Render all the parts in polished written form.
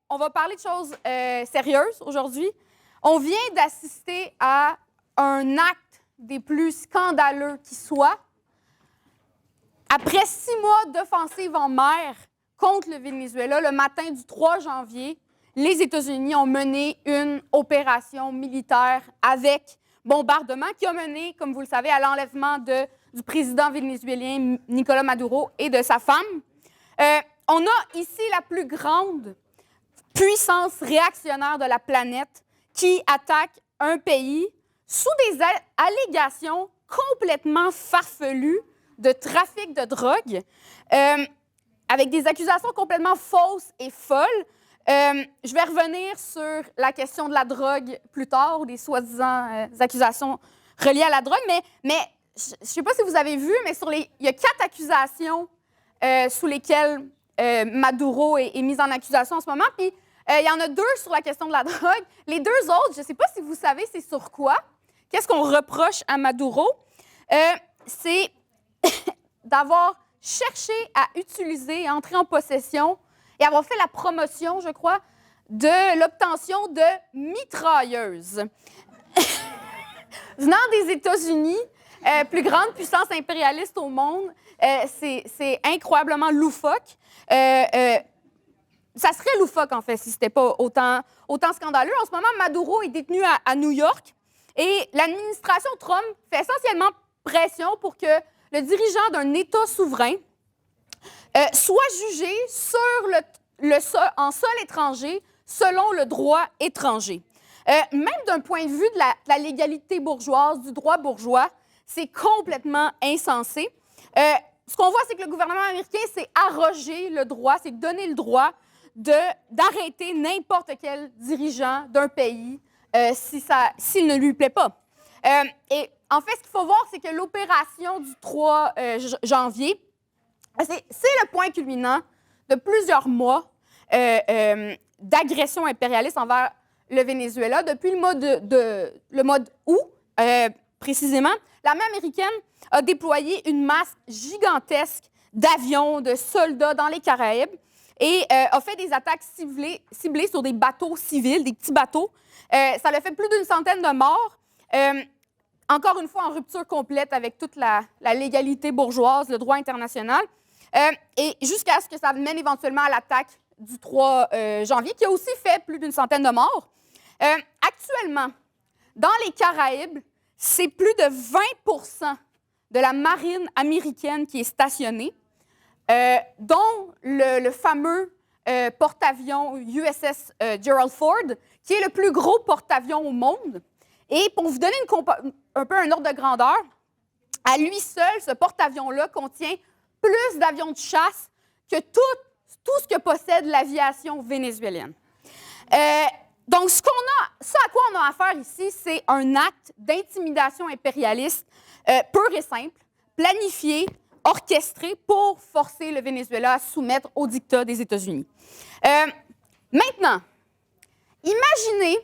on va parler de choses sérieuses aujourd'hui. On vient d'assister à un acte des plus scandaleux qui soit. Après 6 mois d'offensive en mer contre le Venezuela, le matin du 3 janvier, les États-Unis ont mené une opération militaire avec bombardement qui a mené, comme vous le savez, à l'enlèvement du président vénézuélien Nicolás Maduro et de sa femme. On a ici la plus grande puissance réactionnaire de la planète qui attaque un pays sous des allégations complètement farfelues de trafic de drogue, avec des accusations complètement fausses et folles. Je vais revenir sur la question de la drogue plus tard, ou des soi-disant accusations reliées à la drogue, mais je ne sais pas si vous avez vu, mais il y a 4 accusations sous lesquelles Maduro est mis en accusation en ce moment, puis il y en a 2 sur la question de la drogue. Les 2 autres, je ne sais pas si vous savez c'est sur quoi. Qu'est-ce qu'on reproche à Maduro? C'est d'avoir cherché à utiliser et entrer en possession et avoir fait la promotion, je crois, de l'obtention de mitrailleuses. Venant des États-Unis, plus grande puissance impérialiste au monde, c'est incroyablement loufoque. Ça serait loufoque, en fait, si ce n'était pas autant scandaleux. En ce moment, Maduro est détenu à New York et l'administration Trump fait essentiellement pression pour que le dirigeant d'un État souverain soit jugé en sol étranger selon le droit étranger. Même d'un point de vue de la légalité bourgeoise, du droit bourgeois, c'est complètement insensé. Ce qu'on voit, c'est que le gouvernement américain s'est arrogé le droit, s'est donné le droit d'arrêter n'importe quel dirigeant d'un pays s'il ne lui plaît pas. Et en fait, ce qu'il faut voir, c'est que l'opération du 3 janvier, c'est le point culminant de plusieurs mois d'agression impérialiste envers le Venezuela. Depuis le mois d'août, précisément, l'armée américaine a déployé une masse gigantesque d'avions, de soldats dans les Caraïbes et a fait des attaques ciblées sur des bateaux civils, des petits bateaux. Ça a fait plus d'une centaine de morts. Encore une fois, en rupture complète avec toute la légalité bourgeoise, le droit international, et jusqu'à ce que ça mène éventuellement à l'attaque du 3 janvier, qui a aussi fait plus d'une centaine de morts. Actuellement, dans les Caraïbes, c'est plus de 20% de la marine américaine qui est stationnée, dont le fameux porte-avions USS Gerald Ford, qui est le plus gros porte-avions au monde. Et pour vous donner un peu un ordre de grandeur, à lui seul, ce porte-avions-là contient plus d'avions de chasse que tout ce que possède l'aviation vénézuélienne. Donc, ce à quoi on a affaire ici, c'est un acte d'intimidation impérialiste pur et simple, planifié, orchestré pour forcer le Venezuela à soumettre au diktat des États-Unis. Maintenant, imaginez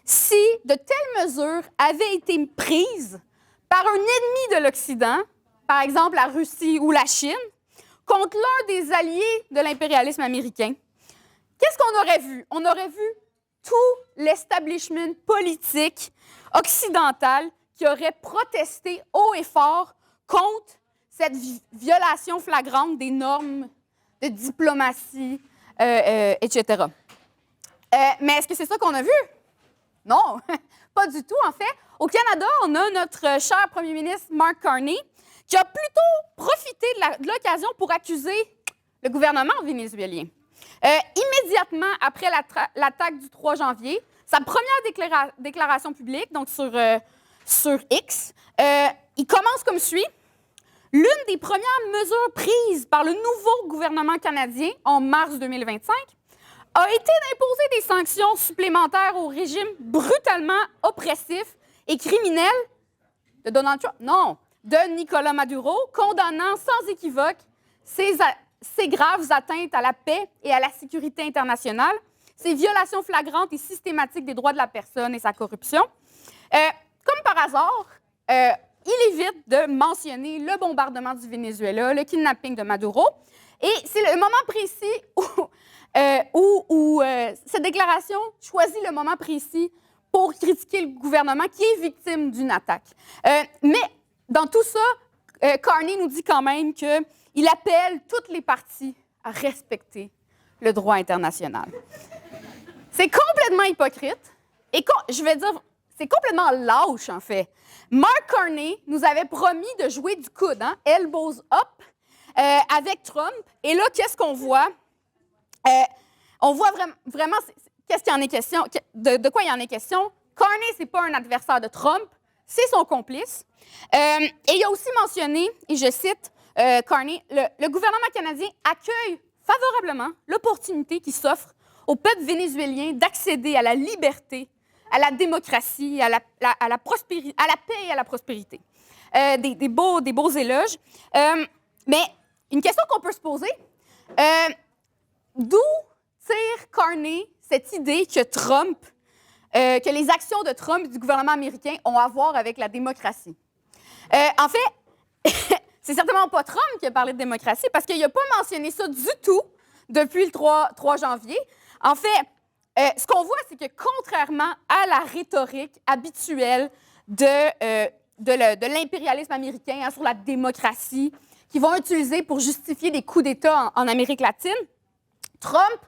si de telles mesures avaient été prises par un ennemi de l'Occident, par exemple la Russie ou la Chine, contre l'un des alliés de l'impérialisme américain. Qu'est-ce qu'on aurait vu? On aurait vu tout l'establishment politique occidental qui aurait protesté haut et fort contre cette violation flagrante des normes de diplomatie, etc. Mais est-ce que c'est ça qu'on a vu? Non, pas du tout, en fait. Au Canada, on a notre cher premier ministre Mark Carney qui a plutôt profité de l'occasion pour accuser le gouvernement vénézuélien. Immédiatement après l'attaque du 3 janvier, sa première déclaration publique, donc sur X, il commence comme suit. L'une des premières mesures prises par le nouveau gouvernement canadien en mars 2025 a été d'imposer des sanctions supplémentaires au régime brutalement oppressif et criminel de Donald Trump. Non, de Nicolás Maduro, condamnant sans équivoque ces graves atteintes à la paix et à la sécurité internationale, ces violations flagrantes et systématiques des droits de la personne et sa corruption. Comme par hasard, il évite de mentionner le bombardement du Venezuela, le kidnapping de Maduro, Et c'est le moment précis où cette déclaration choisit le moment précis pour critiquer le gouvernement qui est victime d'une attaque. Mais dans tout ça, Carney nous dit quand même qu'il appelle toutes les parties à respecter le droit international. C'est complètement hypocrite et je vais dire, c'est complètement lâche en fait. Mark Carney nous avait promis de jouer du coude, hein, elbows up, avec Trump. Et là, qu'est-ce qu'on voit? On voit vraiment qu'est-ce qu'il y en est question, de quoi il y en est question. Carney, ce n'est pas un adversaire de Trump, c'est son complice. Et il a aussi mentionné, et je cite Carney, le gouvernement canadien accueille favorablement l'opportunité qui s'offre au peuple vénézuélien d'accéder à la liberté, à la démocratie, à la prospérité, à la paix et à la prospérité. Des beaux éloges. Mais une question qu'on peut se poser, d'où tire Carney cette idée que que les actions de Trump et du gouvernement américain ont à voir avec la démocratie? En fait, c'est certainement pas Trump qui a parlé de démocratie parce qu'il n'a pas mentionné ça du tout depuis le 3 janvier. En fait, ce qu'on voit, c'est que contrairement à la rhétorique habituelle de l'impérialisme américain, hein, sur la démocratie, qu'ils vont utiliser pour justifier des coups d'État en Amérique latine, Trump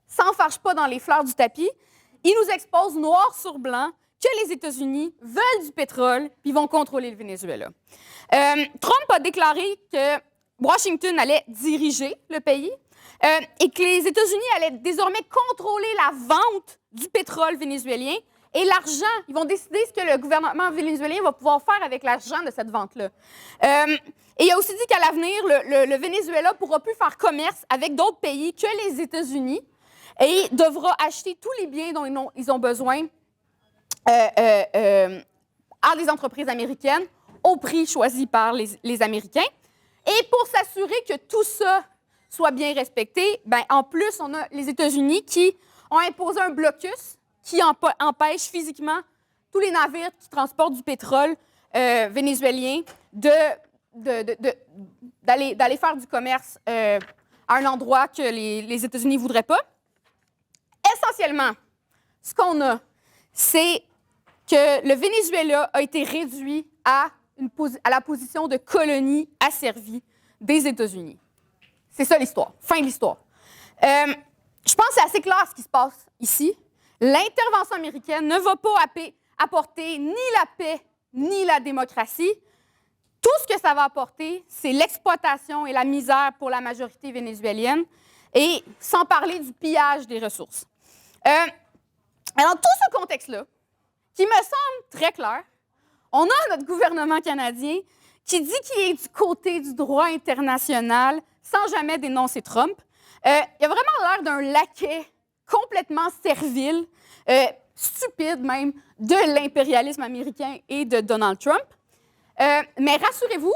s'enfarge pas dans les fleurs du tapis. Il nous expose noir sur blanc que les États-Unis veulent du pétrole puis vont contrôler le Venezuela. Trump a déclaré que Washington allait diriger le pays et que les États-Unis allaient désormais contrôler la vente du pétrole vénézuélien et l'argent. Ils vont décider ce que le gouvernement vénézuélien va pouvoir faire avec l'argent de cette vente-là. Et il a aussi dit qu'à l'avenir, le Venezuela ne pourra plus faire commerce avec d'autres pays que les États-Unis et devra acheter tous les biens dont ils ont besoin à des entreprises américaines au prix choisi par les Américains. Et pour s'assurer que tout ça soit bien respecté, ben, en plus, on a les États-Unis qui ont imposé un blocus qui empêche physiquement tous les navires qui transportent du pétrole vénézuélien d'aller faire du commerce à un endroit que les États-Unis ne voudraient pas. Essentiellement, ce qu'on a, c'est que le Venezuela a été réduit à la position de colonie asservie des États-Unis. C'est ça l'histoire, fin de l'histoire. Je pense que c'est assez clair ce qui se passe ici. L'intervention américaine ne va pas apporter ni la paix ni la démocratie. Tout ce que ça va apporter, c'est l'exploitation et la misère pour la majorité vénézuélienne, et sans parler du pillage des ressources. Dans tout ce contexte-là, qui me semble très clair, on a notre gouvernement canadien qui dit qu'il est du côté du droit international sans jamais dénoncer Trump. Il a vraiment l'air d'un laquais complètement servile, stupide même, de l'impérialisme américain et de Donald Trump. Mais rassurez-vous,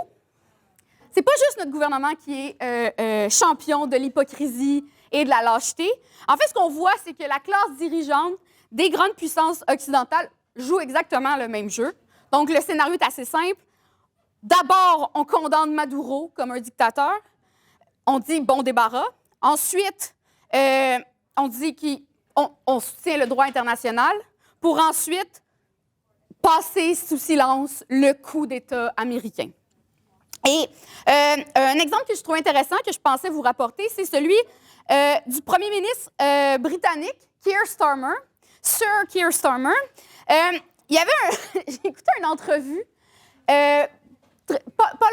c'est pas juste notre gouvernement qui est champion de l'hypocrisie et de la lâcheté. En fait, ce qu'on voit, c'est que la classe dirigeante des grandes puissances occidentales joue exactement le même jeu. Donc, le scénario est assez simple. D'abord, on condamne Maduro comme un dictateur. On dit bon débarras. Ensuite, on dit qu'on soutient le droit international pour ensuite passer sous silence le coup d'État américain. Et un exemple que je trouve intéressant, que je pensais vous rapporter, c'est celui du premier ministre britannique, Keir Starmer, Sir Keir Starmer. Il y avait j'ai écouté une entrevue pas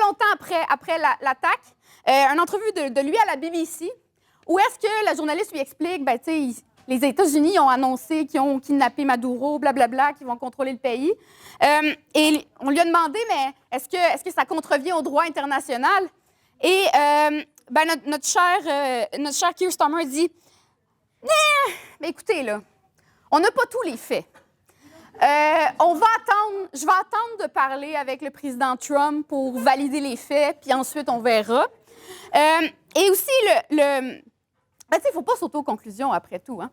longtemps après l'attaque, une entrevue de lui à la BBC, où est-ce que la journaliste lui explique, ben, tu sais, les États-Unis ont annoncé qu'ils ont kidnappé Maduro, blablabla, qu'ils vont contrôler le pays. Et on lui a demandé, mais est-ce que ça contrevient au droit international? Et ben, notre cher Keir Starmer dit, mais écoutez, là, on n'a pas tous les faits. Je vais attendre de parler avec le président Trump pour valider les faits, puis ensuite on verra. Et aussi, ben, il ne faut pas s'auto-conclusion après tout. Hein.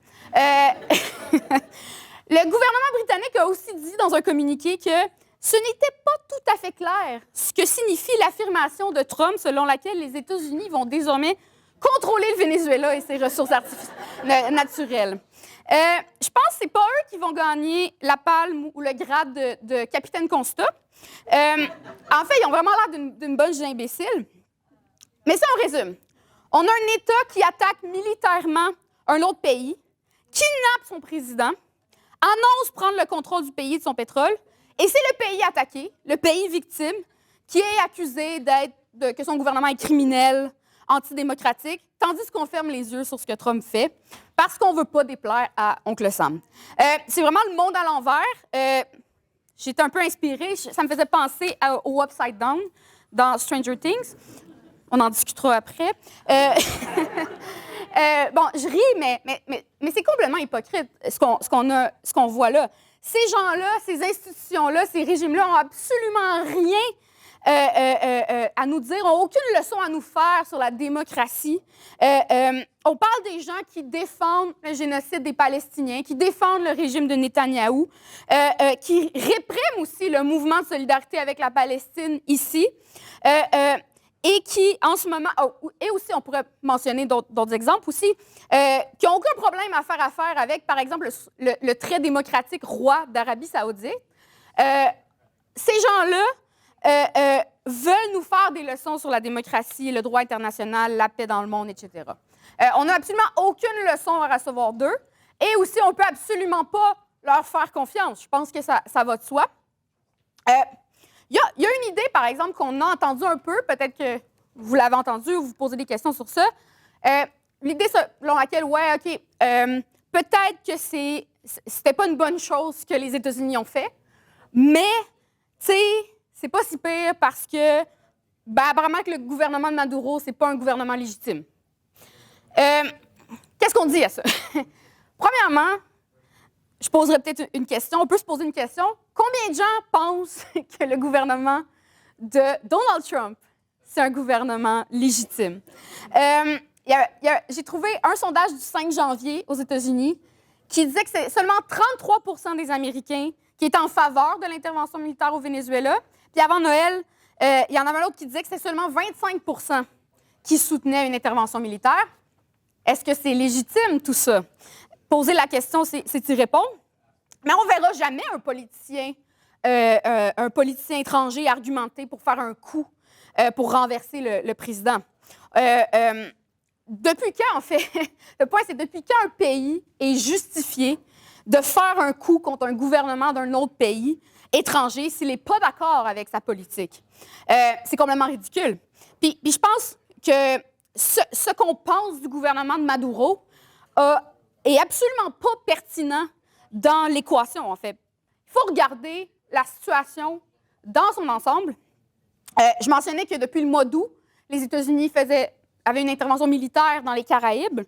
Le gouvernement britannique a aussi dit dans un communiqué que ce n'était pas tout à fait clair ce que signifie l'affirmation de Trump selon laquelle les États-Unis vont désormais contrôler le Venezuela et ses ressources naturelles. Je pense que ce n'est pas eux qui vont gagner la palme ou le grade de capitaine constat. En fait, ils ont vraiment l'air d'une bunch d'imbéciles. Mais ça, on résume. On a un État qui attaque militairement un autre pays, kidnappe son président, annonce prendre le contrôle du pays et de son pétrole, et c'est le pays attaqué, le pays victime, qui est accusé que son gouvernement est criminel, antidémocratique, tandis qu'on ferme les yeux sur ce que Trump fait, parce qu'on ne veut pas déplaire à Oncle Sam. C'est vraiment le monde à l'envers. J'étais un peu inspirée, ça me faisait penser au Upside Down dans Stranger Things. On en discutera après. Bon, je ris, mais c'est complètement hypocrite ce qu'on voit là. Ces gens-là, ces institutions-là, ces régimes-là n'ont absolument rien à nous dire, n'ont aucune leçon à nous faire sur la démocratie. On parle des gens qui défendent le génocide des Palestiniens, qui défendent le régime de Netanyahou, qui répriment aussi le mouvement de solidarité avec la Palestine ici. Et qui, en ce moment, et aussi, on pourrait mentionner d'autres exemples aussi, qui n'ont aucun problème à faire affaire avec, par exemple, le très démocratique roi d'Arabie saoudite. Ces gens-là veulent nous faire des leçons sur la démocratie, le droit international, la paix dans le monde, etc. On n'a absolument aucune leçon à recevoir d'eux, et aussi, on ne peut absolument pas leur faire confiance. Je pense que ça va de soi. Il y a une idée, par exemple, qu'on a entendue un peu, peut-être que vous l'avez entendue ou vous posez des questions sur ça. L'idée selon laquelle, ouais, OK, peut-être que c'était pas une bonne chose que les États-Unis ont fait, mais, tu sais, c'est pas si pire parce que, apparemment que le gouvernement de Maduro, c'est pas un gouvernement légitime. Qu'est-ce qu'on dit à ça? Premièrement, je poserais peut-être une question. On peut se poser une question. Combien de gens pensent que le gouvernement de Donald Trump, c'est un gouvernement légitime? J'ai trouvé un sondage du 5 janvier aux États-Unis qui disait que c'est seulement 33 des Américains qui étaient en faveur de l'intervention militaire au Venezuela. Puis avant Noël, il y en avait un autre qui disait que c'est seulement 25 qui soutenaient une intervention militaire. Est-ce que c'est légitime, tout ça? Poser la question, c'est y répondre. Mais on ne verra jamais un politicien étranger argumenter pour faire un coup, pour renverser le président. Depuis quand, en fait, le point, c'est depuis quand un pays est justifié de faire un coup contre un gouvernement d'un autre pays étranger s'il n'est pas d'accord avec sa politique? C'est complètement ridicule. Puis je pense que ce qu'on pense du gouvernement de Maduro est absolument pas pertinent dans l'équation, en fait. Il faut regarder la situation dans son ensemble. Je mentionnais que depuis le mois d'août, les États-Unis avaient une intervention militaire dans les Caraïbes.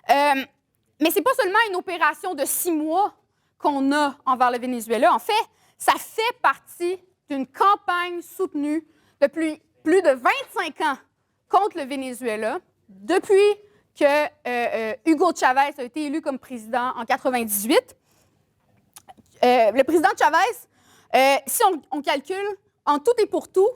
Mais ce n'est pas seulement une opération de 6 mois qu'on a envers le Venezuela. En fait, ça fait partie d'une campagne soutenue depuis plus de 25 ans contre le Venezuela, depuis que Hugo Chavez a été élu comme président en 1998. Le président Chavez, si on calcule, en tout et pour tout,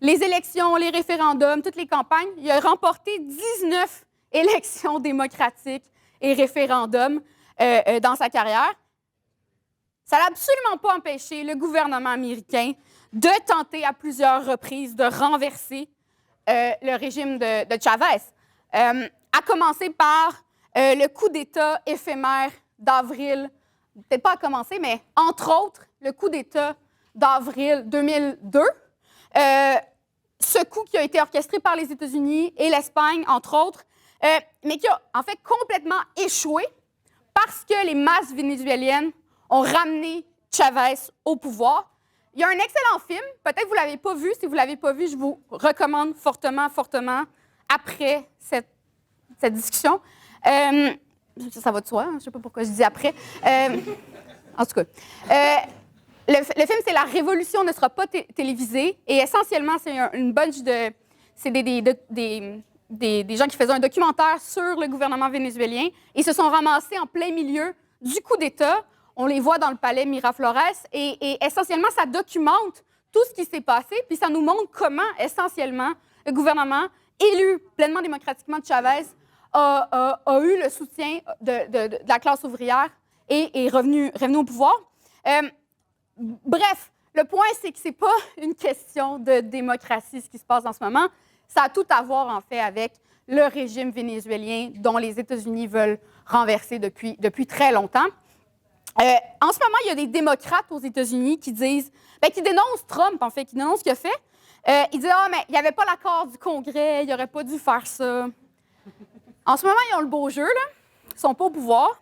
les élections, les référendums, toutes les campagnes, il a remporté 19 élections démocratiques et référendums dans sa carrière. Ça n'a absolument pas empêché le gouvernement américain de tenter à plusieurs reprises de renverser le régime de Chavez. À commencer par le coup d'État éphémère d'avril, peut-être pas à commencer, mais entre autres, le coup d'État d'avril 2002. Ce coup qui a été orchestré par les États-Unis et l'Espagne, entre autres, mais qui a en fait complètement échoué parce que les masses vénézuéliennes ont ramené Chavez au pouvoir. Il y a un excellent film, peut-être que vous ne l'avez pas vu. Si vous ne l'avez pas vu, je vous recommande fortement, après cette discussion. Ça va de soi, hein? Je ne sais pas pourquoi je dis après. En tout cas, le film, c'est La Révolution ne sera pas télévisée. Et essentiellement, c'est une bunch de... C'est des gens qui faisaient un documentaire sur le gouvernement vénézuélien. Ils se sont ramassés en plein milieu du coup d'État. On les voit dans le palais Miraflores. Et essentiellement, ça documente tout ce qui s'est passé. Puis ça nous montre comment, essentiellement, le gouvernement élu pleinement démocratiquement de Chavez, a eu le soutien de la classe ouvrière et est revenu au pouvoir. Bref, le point, c'est que ce n'est pas une question de démocratie, ce qui se passe en ce moment. Ça a tout à voir, en fait, avec le régime vénézuélien dont les États-Unis veulent renverser depuis très longtemps. En ce moment, il y a des démocrates aux États-Unis qui disent, qui dénoncent Trump, en fait, qui dénoncent ce qu'il a fait. Ils disent, mais il n'y avait pas l'accord du Congrès, il n'aurait pas dû faire ça. En ce moment, ils ont le beau jeu, là. Ils ne sont pas au pouvoir.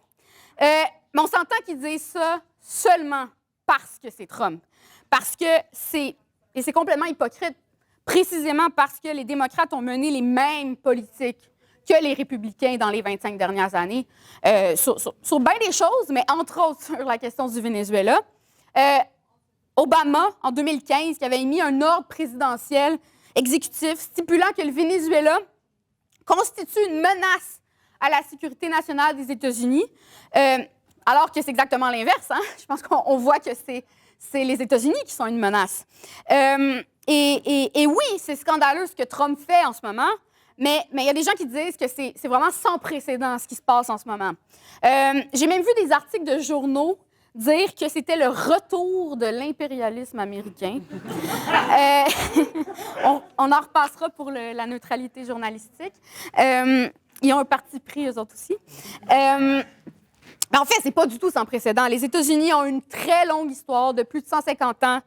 Mais on s'entend qu'ils disent ça seulement parce que c'est Trump. Parce que c'est complètement hypocrite, précisément parce que les démocrates ont mené les mêmes politiques que les républicains dans les 25 dernières années, sur bien des choses, mais entre autres sur la question du Venezuela. Obama, en 2015, qui avait émis un ordre présidentiel exécutif stipulant que le Venezuela constitue une menace à la sécurité nationale des États-Unis, alors que c'est exactement l'inverse. Hein? Je pense qu'on voit que c'est les États-Unis qui sont une menace. Et oui, c'est scandaleux ce que Trump fait en ce moment, mais il y a des gens qui disent que c'est vraiment sans précédent ce qui se passe en ce moment. J'ai même vu des articles de journaux dire que c'était le retour de l'impérialisme américain. On en repassera pour la neutralité journalistique. Ils ont un parti pris, eux autres aussi. Mais en fait, ce n'est pas du tout sans précédent. Les États-Unis ont une très longue histoire de plus de 150 ans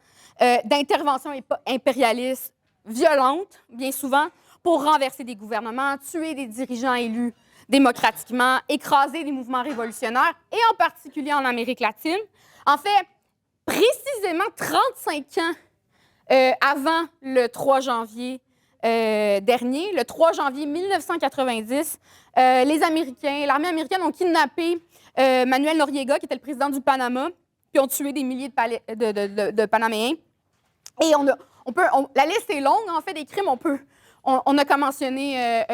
d'intervention impérialiste violente, bien souvent, pour renverser des gouvernements, tuer des dirigeants élus démocratiquement, écraser des mouvements révolutionnaires, et en particulier en Amérique latine. En fait, précisément 35 ans avant le 3 janvier dernier, le 3 janvier 1990, l'armée américaine ont kidnappé Manuel Noriega, qui était le président du Panama, puis ont tué des milliers de Panaméens. Et la liste est longue, en fait, des crimes. On n'a qu'à mentionner,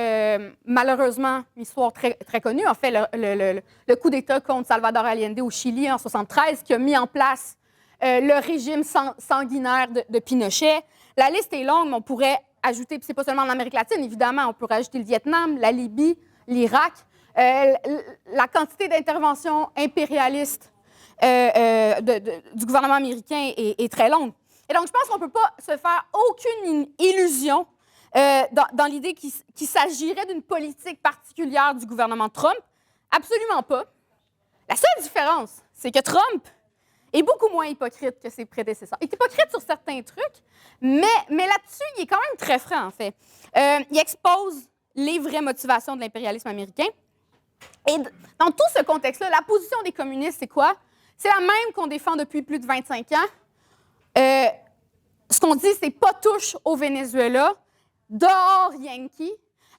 malheureusement, une histoire très, très connue, en fait, le coup d'État contre Salvador Allende au Chili en 1973, qui a mis en place le régime sanguinaire de Pinochet. La liste est longue, mais on pourrait ajouter, puis c'est pas seulement en Amérique latine, évidemment, on pourrait ajouter le Vietnam, la Libye, l'Irak. La quantité d'interventions impérialistes du gouvernement américain est très longue. Et donc, je pense qu'on ne peut pas se faire aucune illusion dans l'idée qu'il s'agirait d'une politique particulière du gouvernement Trump. Absolument pas. La seule différence, c'est que Trump est beaucoup moins hypocrite que ses prédécesseurs. Il est hypocrite sur certains trucs, mais là-dessus, il est quand même très franc, en fait. Il expose les vraies motivations de l'impérialisme américain. Et dans tout ce contexte-là, la position des communistes, c'est quoi? C'est la même qu'on défend depuis plus de 25 ans. Ce qu'on dit, c'est pas touche au Venezuela, dehors Yankee.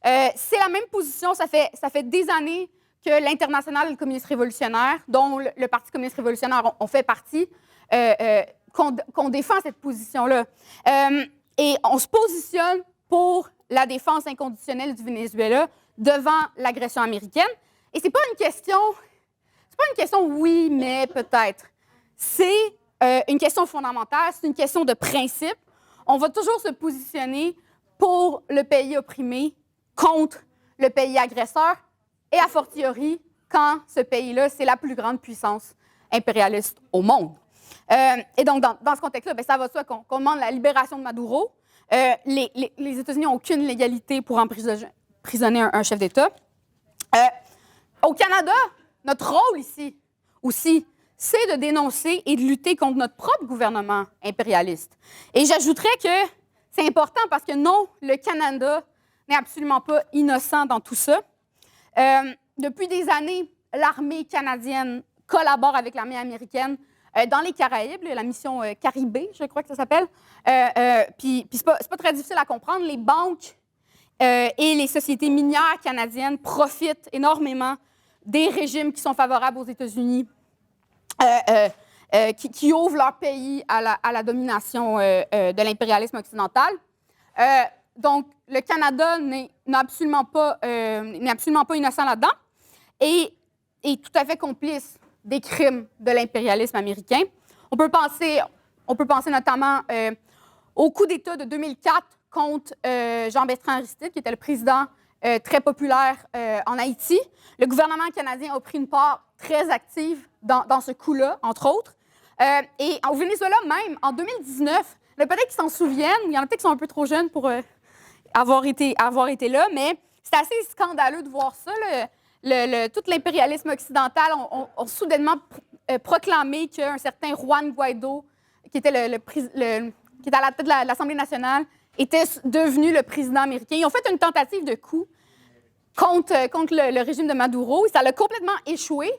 C'est la même position, ça fait des années que l'Internationale communiste révolutionnaire, dont le Parti communiste révolutionnaire on fait partie, qu'on défend cette position-là. Et on se positionne pour la défense inconditionnelle du Venezuela devant l'agression américaine. Et c'est pas une question oui, mais peut-être. C'est une question fondamentale, c'est une question de principe. On va toujours se positionner pour le pays opprimé contre le pays agresseur, et a fortiori quand ce pays-là, c'est la plus grande puissance impérialiste au monde. Et donc, dans ce contexte-là, ça va de soi qu'on demande la libération de Maduro. Les États-Unis n'ont aucune légalité pour emprisonner un chef d'État. Au Canada, notre rôle ici aussi, c'est de dénoncer et de lutter contre notre propre gouvernement impérialiste. Et j'ajouterais que c'est important parce que non, le Canada n'est absolument pas innocent dans tout ça. Depuis des années, l'armée canadienne collabore avec l'armée américaine dans les Caraïbes, la mission Caribé, je crois que ça s'appelle. Puis c'est pas très difficile à comprendre. Les banques et les sociétés minières canadiennes profitent énormément des régimes qui sont favorables aux États-Unis, qui ouvrent leur pays à la domination de l'impérialisme occidental. Donc, le Canada n'est absolument pas innocent là-dedans et est tout à fait complice des crimes de l'impérialisme américain. On peut penser notamment au coup d'État de 2004 contre Jean-Bertrand Aristide, qui était le président très populaire en Haïti. Le gouvernement canadien a pris une part très active dans ce coup-là, entre autres. Et au Venezuela même, en 2019, peut-être qu'ils s'en souviennent, il y en a peut-être qui sont un peu trop jeunes pour avoir été là, mais c'est assez scandaleux de voir ça. Tout l'impérialisme occidental ont soudainement proclamé qu'un certain Juan Guaido, qui était, qui était à la tête de l'Assemblée nationale, était devenu le président américain. Ils ont fait une tentative de coup contre le régime de Maduro. Ça a complètement échoué.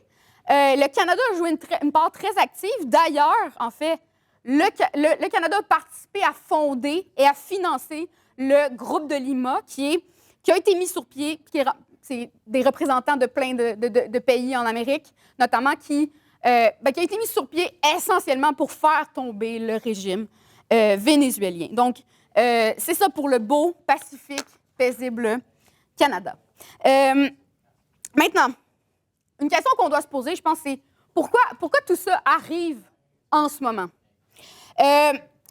Le Canada a joué une part très active. D'ailleurs, en fait, le Canada a participé à fonder et à financer le groupe de Lima, qui a été mis sur pied, c'est des représentants de plein de pays en Amérique, notamment, qui a été mis sur pied essentiellement pour faire tomber le régime vénézuélien. Donc, c'est ça pour le beau, pacifique, paisible Canada. Maintenant, une question qu'on doit se poser, je pense, c'est pourquoi tout ça arrive en ce moment?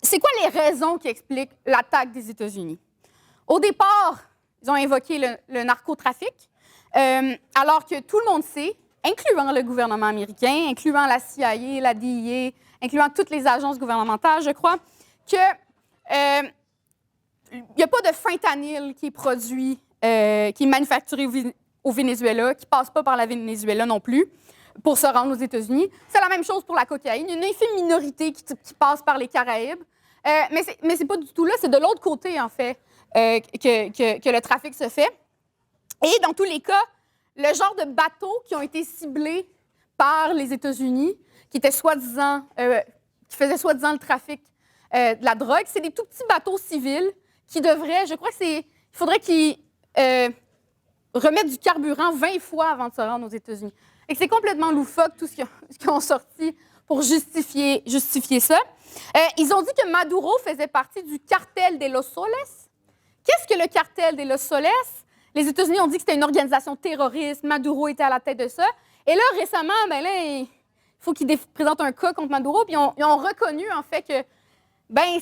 C'est quoi les raisons qui expliquent l'attaque des États-Unis? Au départ, ils ont invoqué le narcotrafic, alors que tout le monde sait, incluant le gouvernement américain, incluant la CIA, la DEA, incluant toutes les agences gouvernementales, je crois, que il n'y a pas de fentanyl qui est produit, qui est manufacturé au Venezuela, qui ne passe pas par la Venezuela non plus, pour se rendre aux États-Unis. C'est la même chose pour la cocaïne. Il y a une infime minorité qui passe par les Caraïbes. Mais c'est pas du tout là. C'est de l'autre côté, en fait, que le trafic se fait. Et dans tous les cas, le genre de bateaux qui ont été ciblés par les États-Unis, qui étaient soi-disant, qui faisaient soi-disant le trafic de la drogue, c'est des tout petits bateaux civils qui devraient, je crois il faudrait qu'ils remettent du carburant 20 fois avant de se rendre aux États-Unis. Et c'est complètement loufoque, tout ce qu'ils ont sorti pour justifier ça. Ils ont dit que Maduro faisait partie du cartel de los Soles. Qu'est-ce que le cartel de los Soles? Les États-Unis ont dit que c'était une organisation terroriste. Maduro était à la tête de ça. Et là, récemment, il faut qu'ils présentent un cas contre Maduro. Puis ils ont reconnu, en fait, que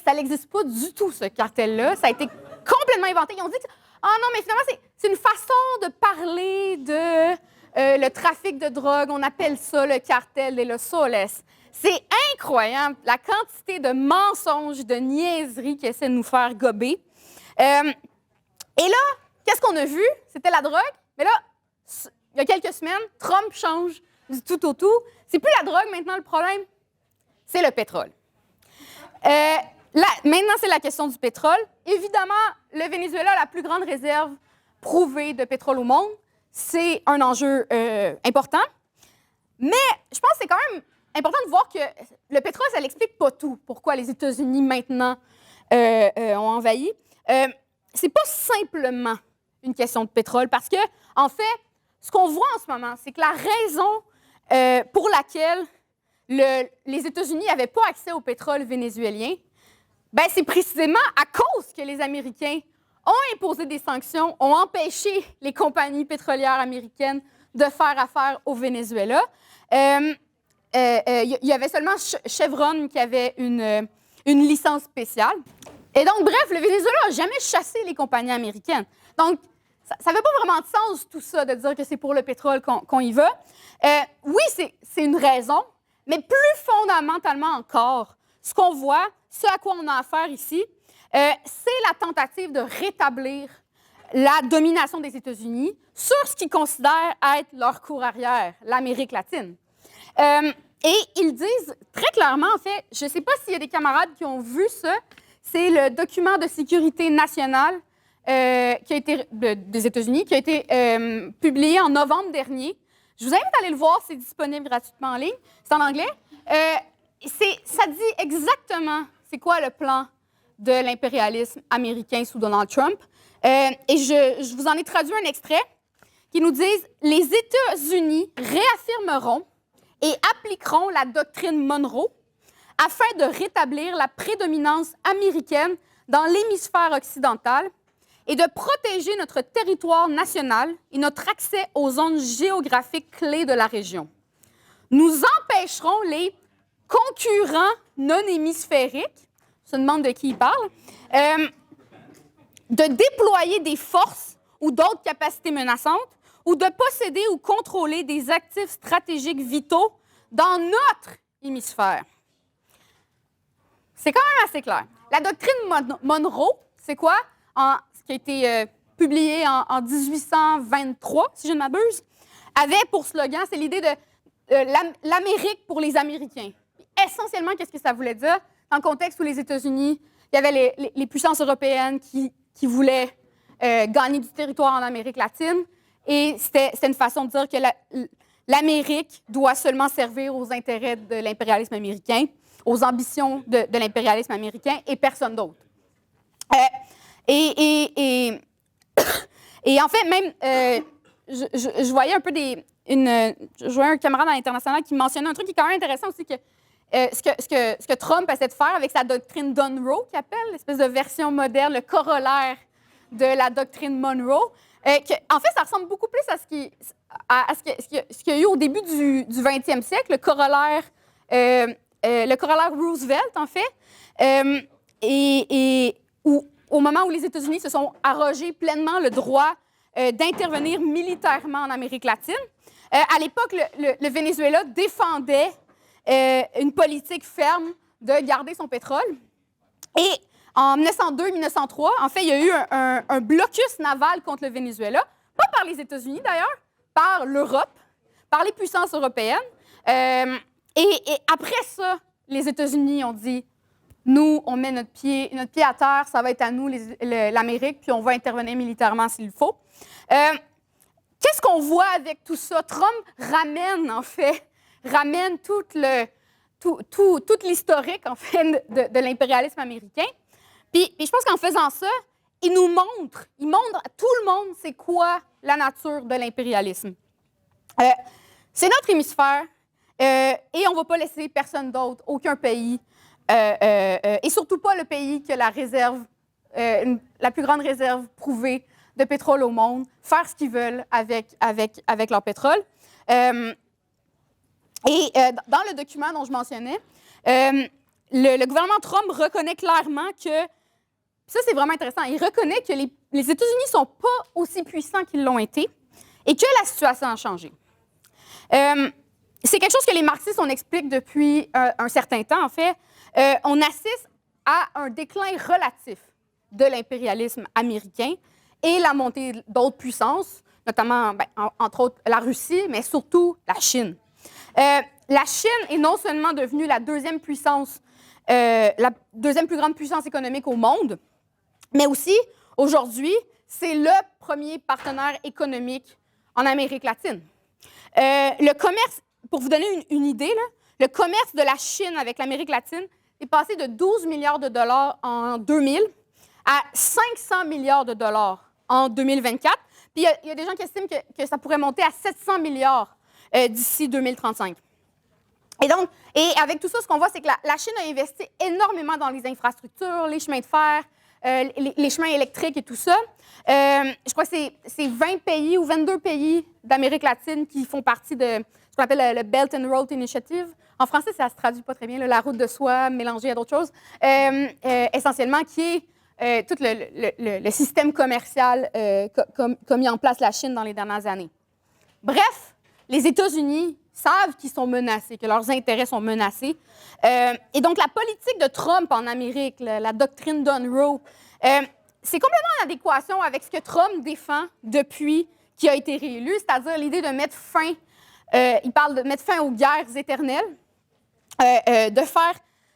ça n'existe pas du tout, ce cartel-là. Ça a été complètement inventé. Ils ont dit que, non, mais finalement, c'est une façon de parler de le trafic de drogue. On appelle ça le cartel de los Soles. C'est incroyable, la quantité de mensonges, de niaiseries qu'ils essaient de nous faire gober. Et là, qu'est-ce qu'on a vu? C'était la drogue. Mais là, il y a quelques semaines, Trump change du tout au tout. C'est plus la drogue maintenant le problème, c'est le pétrole. Maintenant, c'est la question du pétrole. Évidemment, le Venezuela a la plus grande réserve prouvée de pétrole au monde. C'est un enjeu important. Mais je pense que c'est quand même important de voir que le pétrole, ça n'explique pas tout. Pourquoi les États-Unis, maintenant, ont envahi. C'est pas simplement une question de pétrole, parce que, en fait, ce qu'on voit en ce moment, c'est que la raison pour laquelle les États-Unis n'avaient pas accès au pétrole vénézuélien, c'est précisément à cause que les Américains ont imposé des sanctions, ont empêché les compagnies pétrolières américaines de faire affaire au Venezuela. Il y avait seulement Chevron qui avait une licence spéciale. Et donc, bref, le Venezuela n'a jamais chassé les compagnies américaines. Donc, ça n'avait pas vraiment de sens, tout ça, de dire que c'est pour le pétrole qu'on y va. Oui, c'est une raison, mais plus fondamentalement encore, ce qu'on voit, ce à quoi on a affaire ici, c'est la tentative de rétablir la domination des États-Unis sur ce qu'ils considèrent être leur cour arrière, l'Amérique latine. Et ils disent très clairement, en fait, je ne sais pas s'il y a des camarades qui ont vu ça, c'est le document de sécurité nationale qui a été, des États-Unis, qui a été publié en novembre dernier. Je vous invite à aller le voir, c'est disponible gratuitement en ligne. C'est en anglais. Ça dit exactement c'est quoi le plan de l'impérialisme américain sous Donald Trump. Et je vous en ai traduit un extrait qui nous dit « Les États-Unis réaffirmeront et appliqueront la doctrine Monroe afin de rétablir la prédominance américaine dans l'hémisphère occidental et de protéger notre territoire national et notre accès aux zones géographiques clés de la région. Nous empêcherons les concurrents non hémisphériques », je me demande de qui il parle, de déployer des forces ou d'autres capacités menaçantes, ou de posséder ou contrôler des actifs stratégiques vitaux dans notre hémisphère. C'est quand même assez clair. La doctrine Monroe, c'est quoi? Ce qui a été publié en 1823, si je ne m'abuse, avait pour slogan, c'est l'idée de l'Amérique pour les Américains. Essentiellement, qu'est-ce que ça voulait dire? Dans le contexte où les États-Unis, il y avait les puissances européennes qui voulaient gagner du territoire en Amérique latine, et c'était une façon de dire que l'Amérique doit seulement servir aux intérêts de l'impérialisme américain, aux ambitions de l'impérialisme américain et personne d'autre. Et en fait, même, je voyais un peu je voyais un camarade à l'international qui mentionnait un truc qui est quand même intéressant aussi, que ce que Trump essaie de faire avec sa doctrine Monroe, qu'il appelle, l'espèce de version moderne, le corollaire de la doctrine Monroe, en fait, ça ressemble beaucoup plus à ce qu'il y a eu au début du 20e siècle, le corollaire Roosevelt, en fait, au moment où les États-Unis se sont arrogés pleinement le droit d'intervenir militairement en Amérique latine. À l'époque, le Venezuela défendait une politique ferme de garder son pétrole. Et en 1902-1903, en fait, il y a eu un blocus naval contre le Venezuela, pas par les États-Unis d'ailleurs, par l'Europe, par les puissances européennes. Et après ça, les États-Unis ont dit, nous, on met notre pied à terre, ça va être à nous, l'Amérique, puis on va intervenir militairement s'il faut. Qu'est-ce qu'on voit avec tout ça? Trump ramène tout l'historique, en fait, de l'impérialisme américain. Puis je pense qu'en faisant ça, il montre à tout le monde c'est quoi la nature de l'impérialisme. C'est notre hémisphère, et on ne va pas laisser personne d'autre, aucun pays, et surtout pas le pays qui a la plus grande réserve prouvée de pétrole au monde, faire ce qu'ils veulent avec leur pétrole. Dans le document dont je mentionnais, le gouvernement Trump reconnaît clairement que, ça c'est vraiment intéressant, il reconnaît que les États-Unis ne sont pas aussi puissants qu'ils l'ont été et que la situation a changé. C'est quelque chose que les marxistes, on explique depuis un certain temps, en fait. On assiste à un déclin relatif de l'impérialisme américain et la montée d'autres puissances, notamment, entre autres, la Russie, mais surtout la Chine. La Chine est non seulement devenue la deuxième plus grande puissance économique au monde, mais aussi, aujourd'hui, c'est le premier partenaire économique en Amérique latine. Le commerce, pour vous donner une idée, là, le commerce de la Chine avec l'Amérique latine est passé de 12 milliards de dollars en 2000 à 500 milliards de dollars en 2024. Puis il y a des gens qui estiment que ça pourrait monter à 700 milliards d'ici 2035. Et avec tout ça, ce qu'on voit, c'est que la Chine a investi énormément dans les infrastructures, les chemins de fer, les chemins électriques et tout ça. Je crois que c'est 20 pays ou 22 pays d'Amérique latine qui font partie de ce qu'on appelle le Belt and Road Initiative. En français, ça ne se traduit pas très bien, la route de soie mélangée à d'autres choses. Essentiellement, qui est tout le système commercial qu'a mis en place la Chine dans les dernières années. Bref, les États-Unis savent qu'ils sont menacés, que leurs intérêts sont menacés. Et donc, la politique de Trump en Amérique, la doctrine Monroe, c'est complètement en adéquation avec ce que Trump défend depuis qu'il a été réélu, c'est-à-dire l'idée de mettre fin, il parle de mettre fin aux guerres éternelles, de faire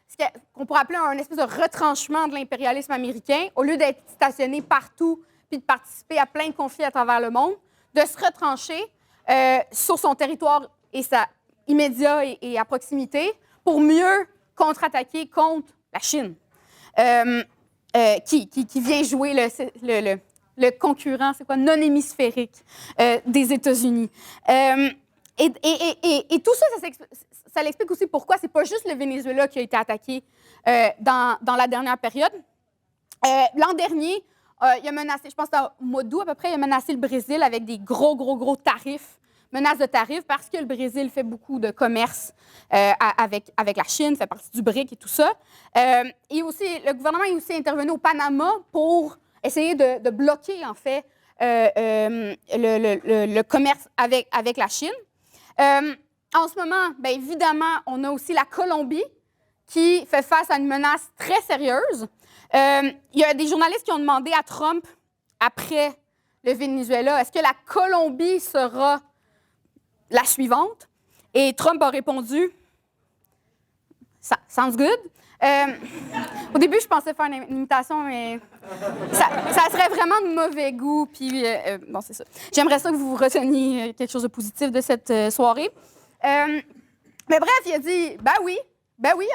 ce qu'on pourrait appeler un espèce de retranchement de l'impérialisme américain, au lieu d'être stationné partout puis de participer à plein de conflits à travers le monde, de se retrancher sur son territoire immédiat et à proximité pour mieux contre-attaquer contre la Chine, qui vient jouer le concurrent, c'est quoi, non hémisphérique des États-Unis. Et tout ça, ça l'explique aussi pourquoi c'est pas juste le Venezuela qui a été attaqué dans la dernière période. L'an dernier, il a menacé, je pense au mois d'août à peu près, il a menacé le Brésil avec des gros tarifs, menaces de tarifs, parce que le Brésil fait beaucoup de commerce avec la Chine, fait partie du BRIC et tout ça. Et aussi, le gouvernement est aussi intervenu au Panama pour essayer de bloquer, en fait, le commerce avec la Chine. En ce moment, bien évidemment, on a aussi la Colombie qui fait face à une menace très sérieuse. Il y a des journalistes qui ont demandé à Trump, après le Venezuela, est-ce que la Colombie sera la suivante? Et Trump a répondu, sounds good. Au début, je pensais faire une imitation, mais ça serait vraiment de mauvais goût. Puis, bon, c'est ça. J'aimerais ça que vous reteniez quelque chose de positif de cette soirée. Mais bref, il a dit, ben oui,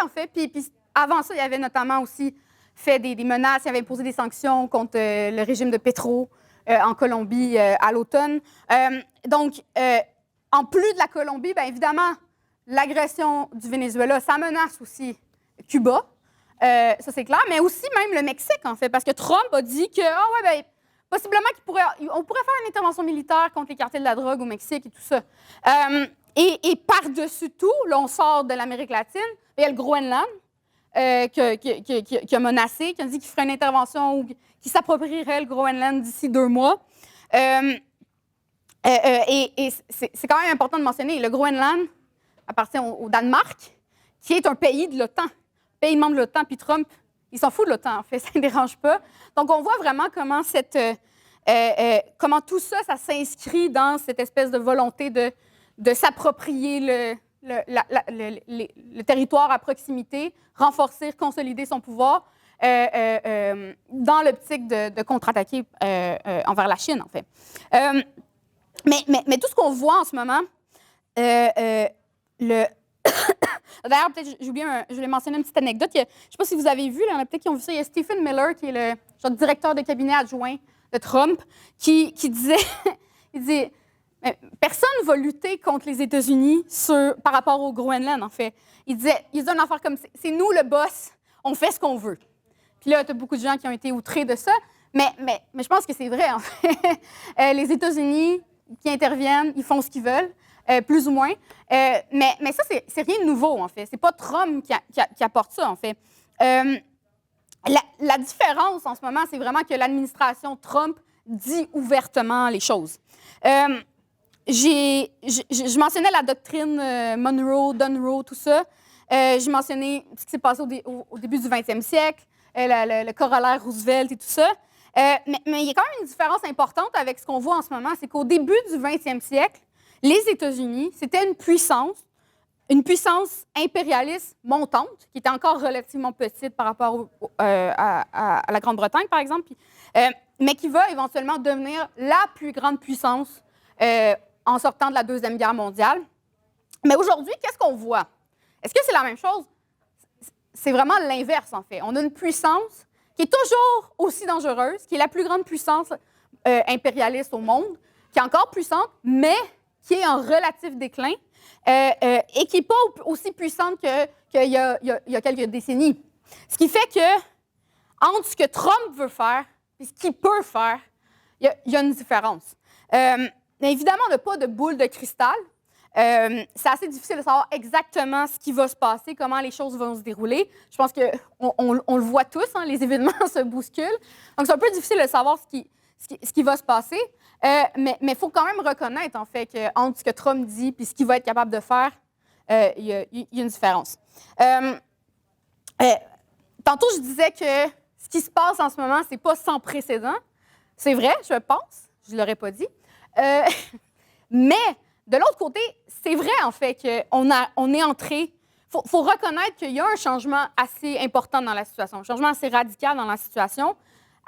en fait. Puis avant ça, il avait notamment aussi fait des menaces, il avait imposé des sanctions contre le régime de Petro en Colombie à l'automne. Donc, en plus de la Colombie, bien évidemment, l'agression du Venezuela, ça menace aussi Cuba, ça c'est clair, mais aussi même le Mexique, en fait, parce que Trump a dit que, ben, possiblement on pourrait faire une intervention militaire contre les cartels de la drogue au Mexique et tout ça. Et par-dessus tout, là, on sort de l'Amérique latine, il y a le Groenland qui a menacé, qui a dit qu'il ferait une intervention ou qu'il s'approprierait le Groenland d'ici 2 mois. Et c'est quand même important de mentionner, le Groenland appartient au Danemark, qui est un pays de l'OTAN, pays membre de l'OTAN, puis Trump, il s'en fout de l'OTAN, en fait, ça ne dérange pas. Donc, on voit vraiment comment, comment tout ça, ça s'inscrit dans cette espèce de volonté de s'approprier le territoire à proximité, renforcer, consolider son pouvoir, dans l'optique de contre-attaquer envers la Chine, en fait. Mais tout ce qu'on voit en ce moment, d'ailleurs, peut-être, je voulais mentionner une petite anecdote. Je ne sais pas si vous avez vu, là, il y en a peut-être qui ont vu ça. Il y a Stephen Miller, qui est le genre, directeur de cabinet adjoint de Trump, qui disait, il dit, personne ne va lutter contre les États-Unis par rapport au Groenland, en fait. Il disait une affaire comme, c'est nous le boss, on fait ce qu'on veut. Puis là, tu as beaucoup de gens qui ont été outrés de ça, mais je pense que c'est vrai, en fait. Les États-Unis qui interviennent, ils font ce qu'ils veulent. Plus ou moins. Mais ça, c'est rien de nouveau, en fait. C'est pas Trump qui apporte ça, en fait. La différence, en ce moment, c'est vraiment que l'administration Trump dit ouvertement les choses. Je mentionnais la doctrine Monroe, Dunroe, tout ça. J'ai mentionné ce qui s'est passé au début du 20e siècle, le corollaire Roosevelt et tout ça. Mais il y a quand même une différence importante avec ce qu'on voit en ce moment, c'est qu'au début du 20e siècle, les États-Unis, c'était une puissance impérialiste montante, qui était encore relativement petite par rapport à la Grande-Bretagne, par exemple, mais qui va éventuellement devenir la plus grande puissance en sortant de la Deuxième Guerre mondiale. Mais aujourd'hui, qu'est-ce qu'on voit? Est-ce que c'est la même chose? C'est vraiment l'inverse, en fait. On a une puissance qui est toujours aussi dangereuse, qui est la plus grande puissance impérialiste au monde, qui est encore puissante, mais qui est en relatif déclin et qui n'est pas aussi puissante qu'il y a quelques décennies. Ce qui fait que, entre ce que Trump veut faire et ce qu'il peut faire, il y a une différence. Mais évidemment, on n'a pas de boule de cristal. C'est assez difficile de savoir exactement ce qui va se passer, comment les choses vont se dérouler. Je pense qu'on le voit tous, hein, les événements se bousculent. Donc, c'est un peu difficile de savoir ce qui va se passer. Mais il faut quand même reconnaître, en fait, qu'entre ce que Trump dit et ce qu'il va être capable de faire, il y a une différence. Tantôt, je disais que ce qui se passe en ce moment, c'est pas sans précédent. C'est vrai, je pense. Je ne l'aurais pas dit. Mais, de l'autre côté, c'est vrai, en fait, qu'on est entré. Il faut reconnaître qu'il y a un changement assez important dans la situation, un changement assez radical dans la situation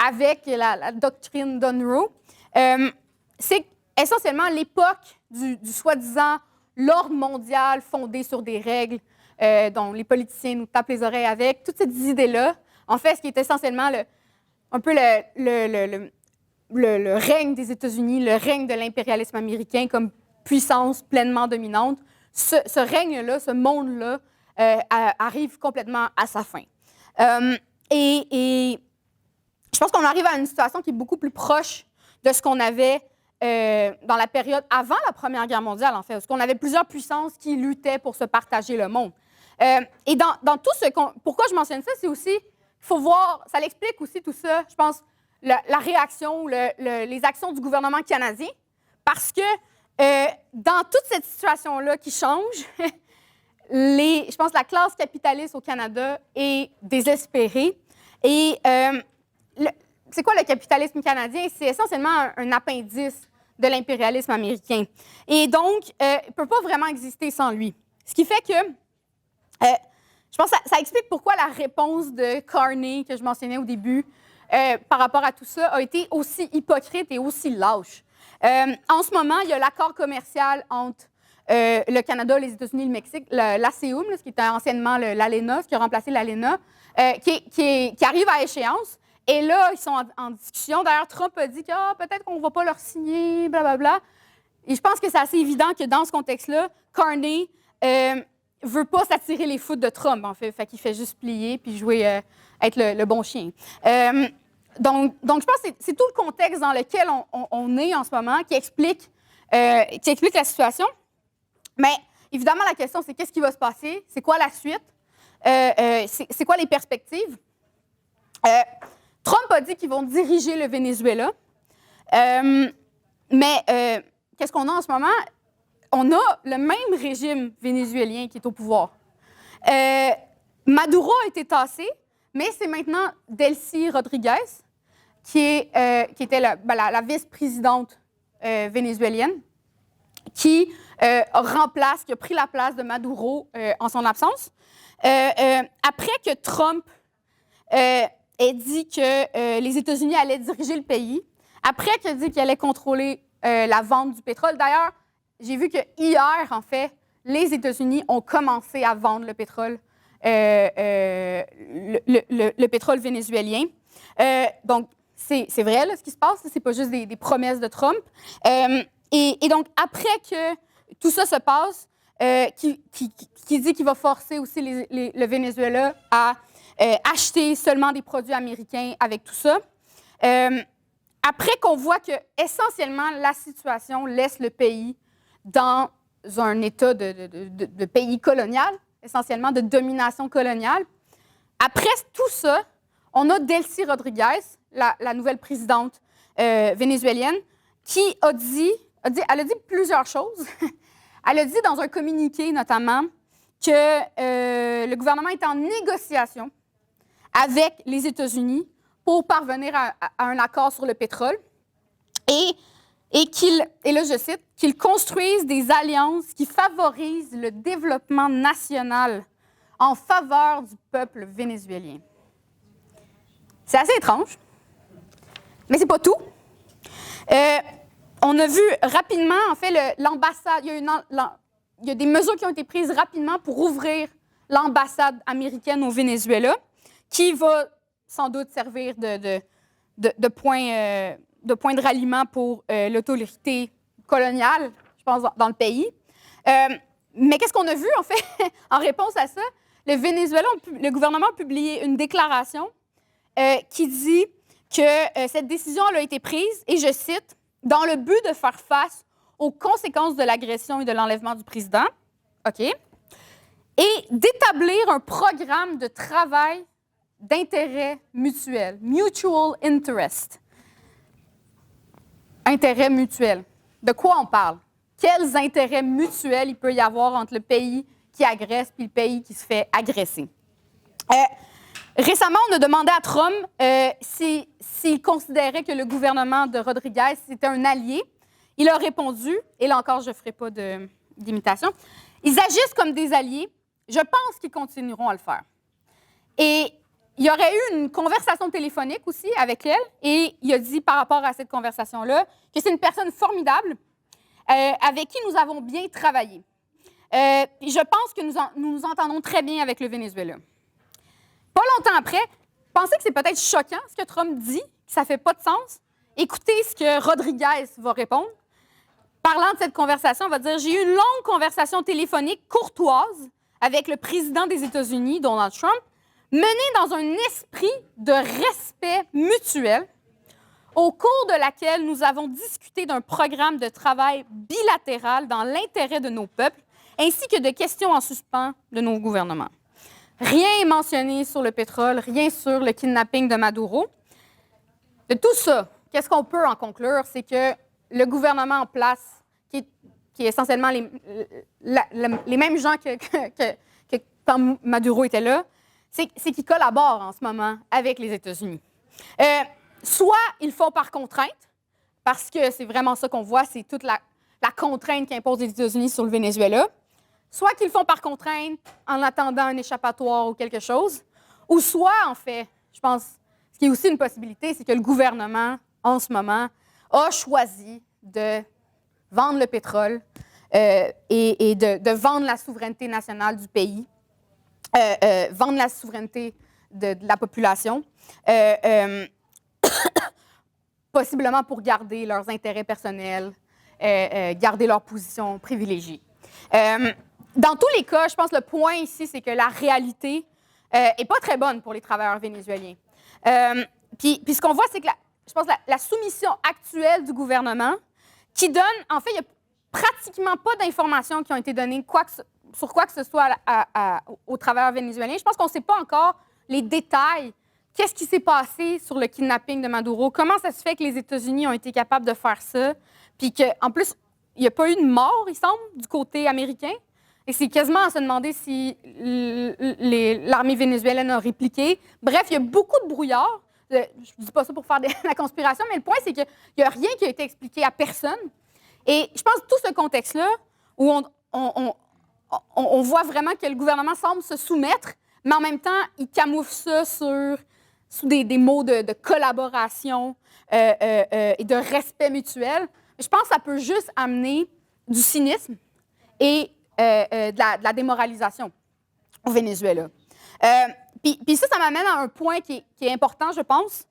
avec la doctrine Dunroe. C'est essentiellement l'époque du soi-disant l'ordre mondial fondé sur des règles dont les politiciens nous tapent les oreilles avec. Toutes ces idées-là, en fait, ce qui est essentiellement un peu le règne des États-Unis, le règne de l'impérialisme américain comme puissance pleinement dominante, ce règne-là, ce monde-là, arrive complètement à sa fin. Et je pense qu'on arrive à une situation qui est beaucoup plus proche de ce qu'on avait dans la période avant la Première Guerre mondiale, en fait, parce qu'on avait plusieurs puissances qui luttaient pour se partager le monde. Et dans tout ce pourquoi je mentionne ça, c'est aussi, il faut voir, ça l'explique aussi tout ça, je pense, la réaction, les actions du gouvernement canadien, parce que dans toute cette situation-là qui change, je pense que la classe capitaliste au Canada est désespérée. Et c'est quoi le capitalisme canadien? C'est essentiellement un appendice de l'impérialisme américain. Et donc, il ne peut pas vraiment exister sans lui. Ce qui fait que, je pense que ça explique pourquoi la réponse de Carney, que je mentionnais au début, par rapport à tout ça, a été aussi hypocrite et aussi lâche. En ce moment, il y a l'accord commercial entre le Canada, les États-Unis et le Mexique, l'ASEUM, ce qui était anciennement l'ALENA, ce qui a remplacé l'ALENA, qui arrive à échéance. Et là, ils sont en discussion. D'ailleurs, Trump a dit que peut-être qu'on ne va pas leur signer, blablabla. Et je pense que c'est assez évident que dans ce contexte-là, Carney ne veut pas s'attirer les foudres de Trump, en fait. Fait qu'il fait juste plier puis jouer, être le bon chien. Donc, je pense que c'est tout le contexte dans lequel on est en ce moment qui explique la situation. Mais évidemment, la question, c'est qu'est-ce qui va se passer? C'est quoi la suite? C'est quoi les perspectives? Trump a dit qu'ils vont diriger le Venezuela. Mais qu'est-ce qu'on a en ce moment? On a le même régime vénézuélien qui est au pouvoir. Maduro a été tassé, mais c'est maintenant Delcy Rodriguez, qui était la vice-présidente vénézuélienne, qui a pris la place de Maduro en son absence. Après que Trump ait dit que les États-Unis allaient diriger le pays, après qu'il a dit qu'il allait contrôler la vente du pétrole. D'ailleurs, j'ai vu que hier, en fait, les États-Unis ont commencé à vendre le pétrole, le pétrole vénézuélien. Donc, c'est vrai, là, ce qui se passe. C'est pas juste des promesses de Trump. Et donc, après que tout ça se passe, qui dit qu'il va forcer aussi le Venezuela à acheter seulement des produits américains avec tout ça. Après qu'on voit que, essentiellement, la situation laisse le pays dans un état de pays colonial, essentiellement de domination coloniale. Après tout ça, on a Delcy Rodriguez, la nouvelle présidente vénézuélienne, qui elle a dit plusieurs choses. Elle a dit dans un communiqué, notamment, que le gouvernement est en négociation avec les États-Unis pour parvenir à un accord sur le pétrole et là je cite, qu'ils construisent des alliances qui favorisent le développement national en faveur du peuple vénézuélien. C'est assez étrange, mais c'est pas tout. On a vu rapidement, en fait, l'ambassade, il y a des mesures qui ont été prises rapidement pour ouvrir l'ambassade américaine au Venezuela, qui va sans doute servir de point de ralliement pour l'autorité coloniale, je pense, dans le pays. Mais qu'est-ce qu'on a vu, en fait, en réponse à ça? Le gouvernement a publié une déclaration qui dit que cette décision a été prise, et je cite, « dans le but de faire face aux conséquences de l'agression et de l'enlèvement du président, OK, et d'établir un programme de travail d'intérêt mutuel, mutual interest. » Intérêt mutuel. De quoi on parle? Quels intérêts mutuels il peut y avoir entre le pays qui agresse et le pays qui se fait agresser? Récemment, on a demandé à Trump s'il considérait que le gouvernement de Rodriguez était un allié. Il a répondu, et là encore, je ne ferai pas d'imitation, ils agissent comme des alliés. Je pense qu'ils continueront à le faire. Et il y aurait eu une conversation téléphonique aussi avec elle, et il a dit par rapport à cette conversation-là que c'est une personne formidable avec qui nous avons bien travaillé. Je pense que nous nous entendons très bien avec le Venezuela. Pas longtemps après, pensez que c'est peut-être choquant ce que Trump dit, que ça ne fait pas de sens. Écoutez ce que Rodriguez va répondre. Parlant de cette conversation, on va dire « J'ai eu une longue conversation téléphonique courtoise avec le président des États-Unis, Donald Trump, menée dans un esprit de respect mutuel, au cours de laquelle nous avons discuté d'un programme de travail bilatéral dans l'intérêt de nos peuples, ainsi que de questions en suspens de nos gouvernements. Rien est mentionné sur le pétrole, rien sur le kidnapping de Maduro. De tout ça, qu'est-ce qu'on peut en conclure? C'est que le gouvernement en place, qui est essentiellement les mêmes gens que quand Maduro était là, c'est qu'ils collaborent en ce moment avec les États-Unis. Soit ils font par contrainte, parce que c'est vraiment ça qu'on voit, c'est toute la contrainte qu'imposent les États-Unis sur le Venezuela, soit qu'ils font par contrainte en attendant un échappatoire ou quelque chose, ou soit, en fait, je pense, ce qui est aussi une possibilité, c'est que le gouvernement, en ce moment, a choisi de vendre le pétrole et de vendre la souveraineté nationale du pays, vendre la souveraineté de la population, possiblement pour garder leurs intérêts personnels, garder leur position privilégiée. Dans tous les cas, je pense que le point ici, c'est que la réalité n'est pas très bonne pour les travailleurs vénézuéliens. Puis ce qu'on voit, c'est que je pense la soumission actuelle du gouvernement, qui donne, en fait, il n'y a pratiquement pas d'informations qui ont été données sur quoi que ce soit aux travailleurs vénézuéliens. Je pense qu'on ne sait pas encore les détails. Qu'est-ce qui s'est passé sur le kidnapping de Maduro? Comment ça se fait que les États-Unis ont été capables de faire ça? Puis qu'en plus, il n'y a pas eu de mort, il semble, du côté américain. Et c'est quasiment à se demander si l'armée vénézuélienne a répliqué. Bref, il y a beaucoup de brouillard. Je ne dis pas ça pour faire de la conspiration, mais le point, c'est qu'il n'y a rien qui a été expliqué à personne. Et je pense que tout ce contexte-là, où on voit vraiment que le gouvernement semble se soumettre, mais en même temps, il camoufle ça sous des mots de collaboration et de respect mutuel. Je pense que ça peut juste amener du cynisme et de la démoralisation au Venezuela. Puis ça m'amène à un point qui est important, je pense.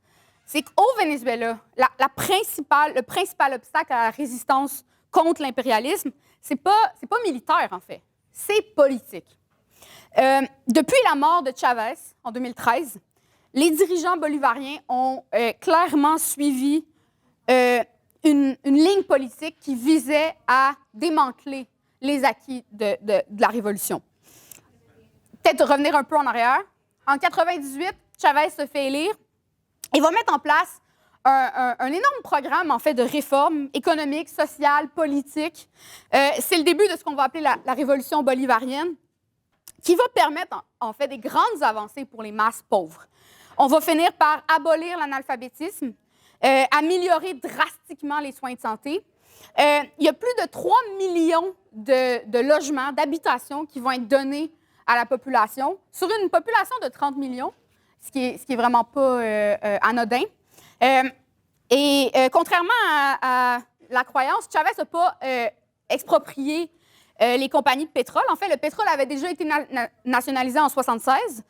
C'est qu'au Venezuela, le principal obstacle à la résistance contre l'impérialisme, c'est pas militaire, en fait. C'est politique. Depuis la mort de Chavez, en 2013, les dirigeants bolivariens ont clairement suivi une ligne politique qui visait à démanteler les acquis de la révolution. Peut-être revenir un peu en arrière. En 1998, Chavez se fait élire et va mettre en place un énorme programme, en fait, de réformes économiques, sociales, politiques. C'est le début de ce qu'on va appeler la révolution bolivarienne, qui va permettre, en fait, des grandes avancées pour les masses pauvres. On va finir par abolir l'analphabétisme, améliorer drastiquement les soins de santé. Il y a plus de 3 millions de logements, d'habitations qui vont être donnés à la population, sur une population de 30 millions, ce qui est vraiment pas anodin. Contrairement à la croyance, Chavez n'a pas exproprié les compagnies de pétrole. En fait, le pétrole avait déjà été nationalisé en 1976,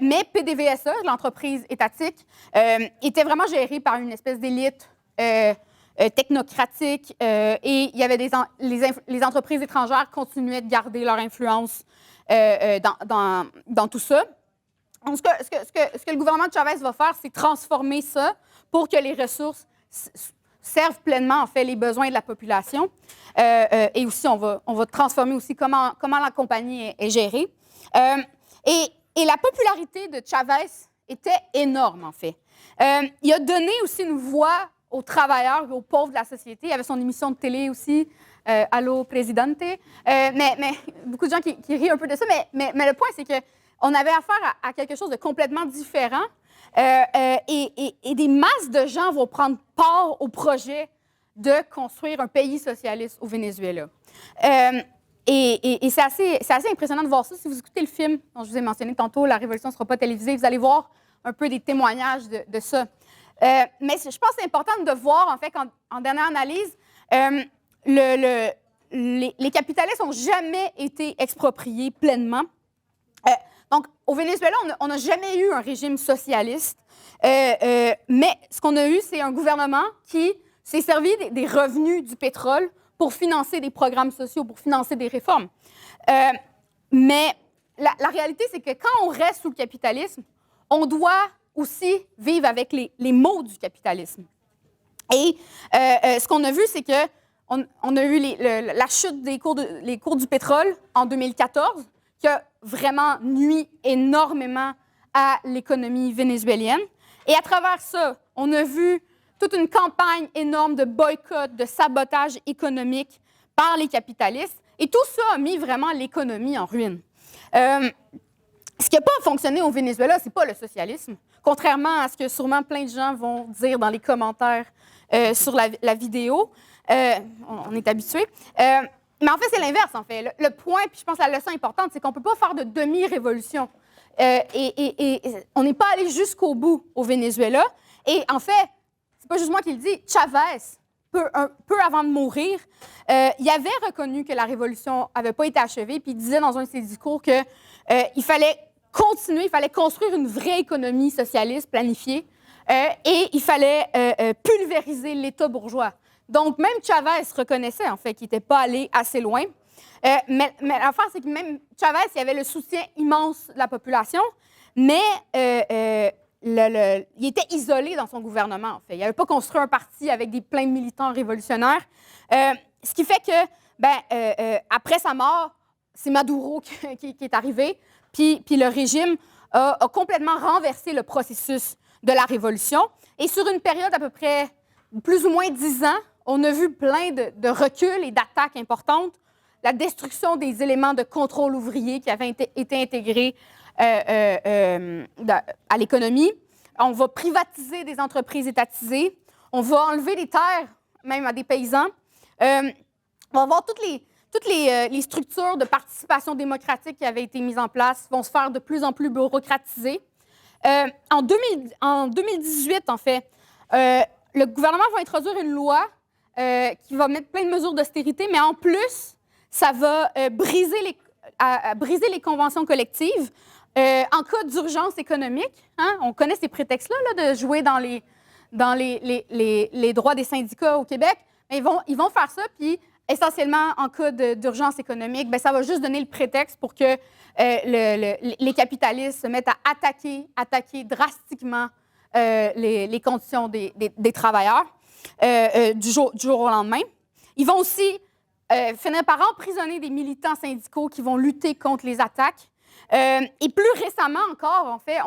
mais PDVSA, l'entreprise étatique, était vraiment gérée par une espèce d'élite technocratique et il y avait les entreprises étrangères continuaient de garder leur influence dans tout ça. Donc, ce que le gouvernement de Chavez va faire, c'est transformer ça pour que les ressources servent pleinement, en fait, les besoins de la population. Et aussi, on va transformer aussi comment la compagnie est gérée. Et la popularité de Chavez était énorme, en fait. Il a donné aussi une voix aux travailleurs et aux pauvres de la société. Il avait son émission de télé aussi, Allo Presidente. Mais beaucoup de gens qui rient un peu de ça. Mais le point, c'est qu'on avait affaire à quelque chose de complètement différent. Et des masses de gens vont prendre part au projet de construire un pays socialiste au Venezuela. Et c'est assez impressionnant de voir ça. Si vous écoutez le film dont je vous ai mentionné tantôt, La Révolution ne sera pas télévisée, vous allez voir un peu des témoignages de ça. Mais je pense que c'est important de voir, en fait, qu'en dernière analyse, les capitalistes n'ont jamais été expropriés pleinement. Donc, au Venezuela, on n'a jamais eu un régime socialiste, mais ce qu'on a eu, c'est un gouvernement qui s'est servi des revenus du pétrole pour financer des programmes sociaux, pour financer des réformes. Mais la réalité, c'est que quand on reste sous le capitalisme, on doit aussi vivre avec les maux du capitalisme. Et ce qu'on a vu, c'est qu'on a eu la chute des cours du pétrole en 2014, qui a vraiment nui énormément à l'économie vénézuélienne. Et à travers ça, on a vu toute une campagne énorme de boycott, de sabotage économique par les capitalistes. Et tout ça a mis vraiment l'économie en ruine. Ce qui n'a pas fonctionné au Venezuela, ce n'est pas le socialisme, contrairement à ce que sûrement plein de gens vont dire dans les commentaires sur la vidéo. On est habitué. Mais en fait, c'est l'inverse, en fait. Le point, puis je pense que la leçon importante, c'est qu'on ne peut pas faire de demi-révolution. Et on n'est pas allé jusqu'au bout au Venezuela. Et en fait, c'est pas juste moi qui le dis, Chavez, peu avant de mourir, il avait reconnu que la révolution n'avait pas été achevée, puis il disait dans un de ses discours qu'il fallait continuer, il fallait construire une vraie économie socialiste planifiée, et il fallait pulvériser l'État bourgeois. Donc, même Chavez reconnaissait, en fait, qu'il n'était pas allé assez loin. Mais l'affaire, c'est que même Chavez, il avait le soutien immense de la population, mais il était isolé dans son gouvernement, en fait. Il n'avait pas construit un parti avec plein de militants révolutionnaires. Ce qui fait que, après sa mort, c'est Maduro qui est arrivé, puis le régime a complètement renversé le processus de la révolution. Et sur une période à peu près plus ou moins 10 ans, on a vu plein de reculs et d'attaques importantes. La destruction des éléments de contrôle ouvrier qui avaient été intégrés à l'économie. On va privatiser des entreprises étatisées. On va enlever des terres, même à des paysans. On va voir toutes les structures de participation démocratique qui avaient été mises en place vont se faire de plus en plus bureaucratisées. En 2018, en fait, le gouvernement va introduire une loi qui va mettre plein de mesures d'austérité, mais en plus, ça va briser les conventions collectives en cas d'urgence économique. Hein? On connaît ces prétextes-là là, de jouer dans les droits des syndicats au Québec. Mais ils vont faire ça, puis essentiellement, en cas d'urgence économique, bien, ça va juste donner le prétexte pour que les capitalistes se mettent à attaquer drastiquement les conditions des travailleurs du jour au lendemain. Ils vont aussi finir par emprisonner des militants syndicaux qui vont lutter contre les attaques. Et plus récemment encore, en fait,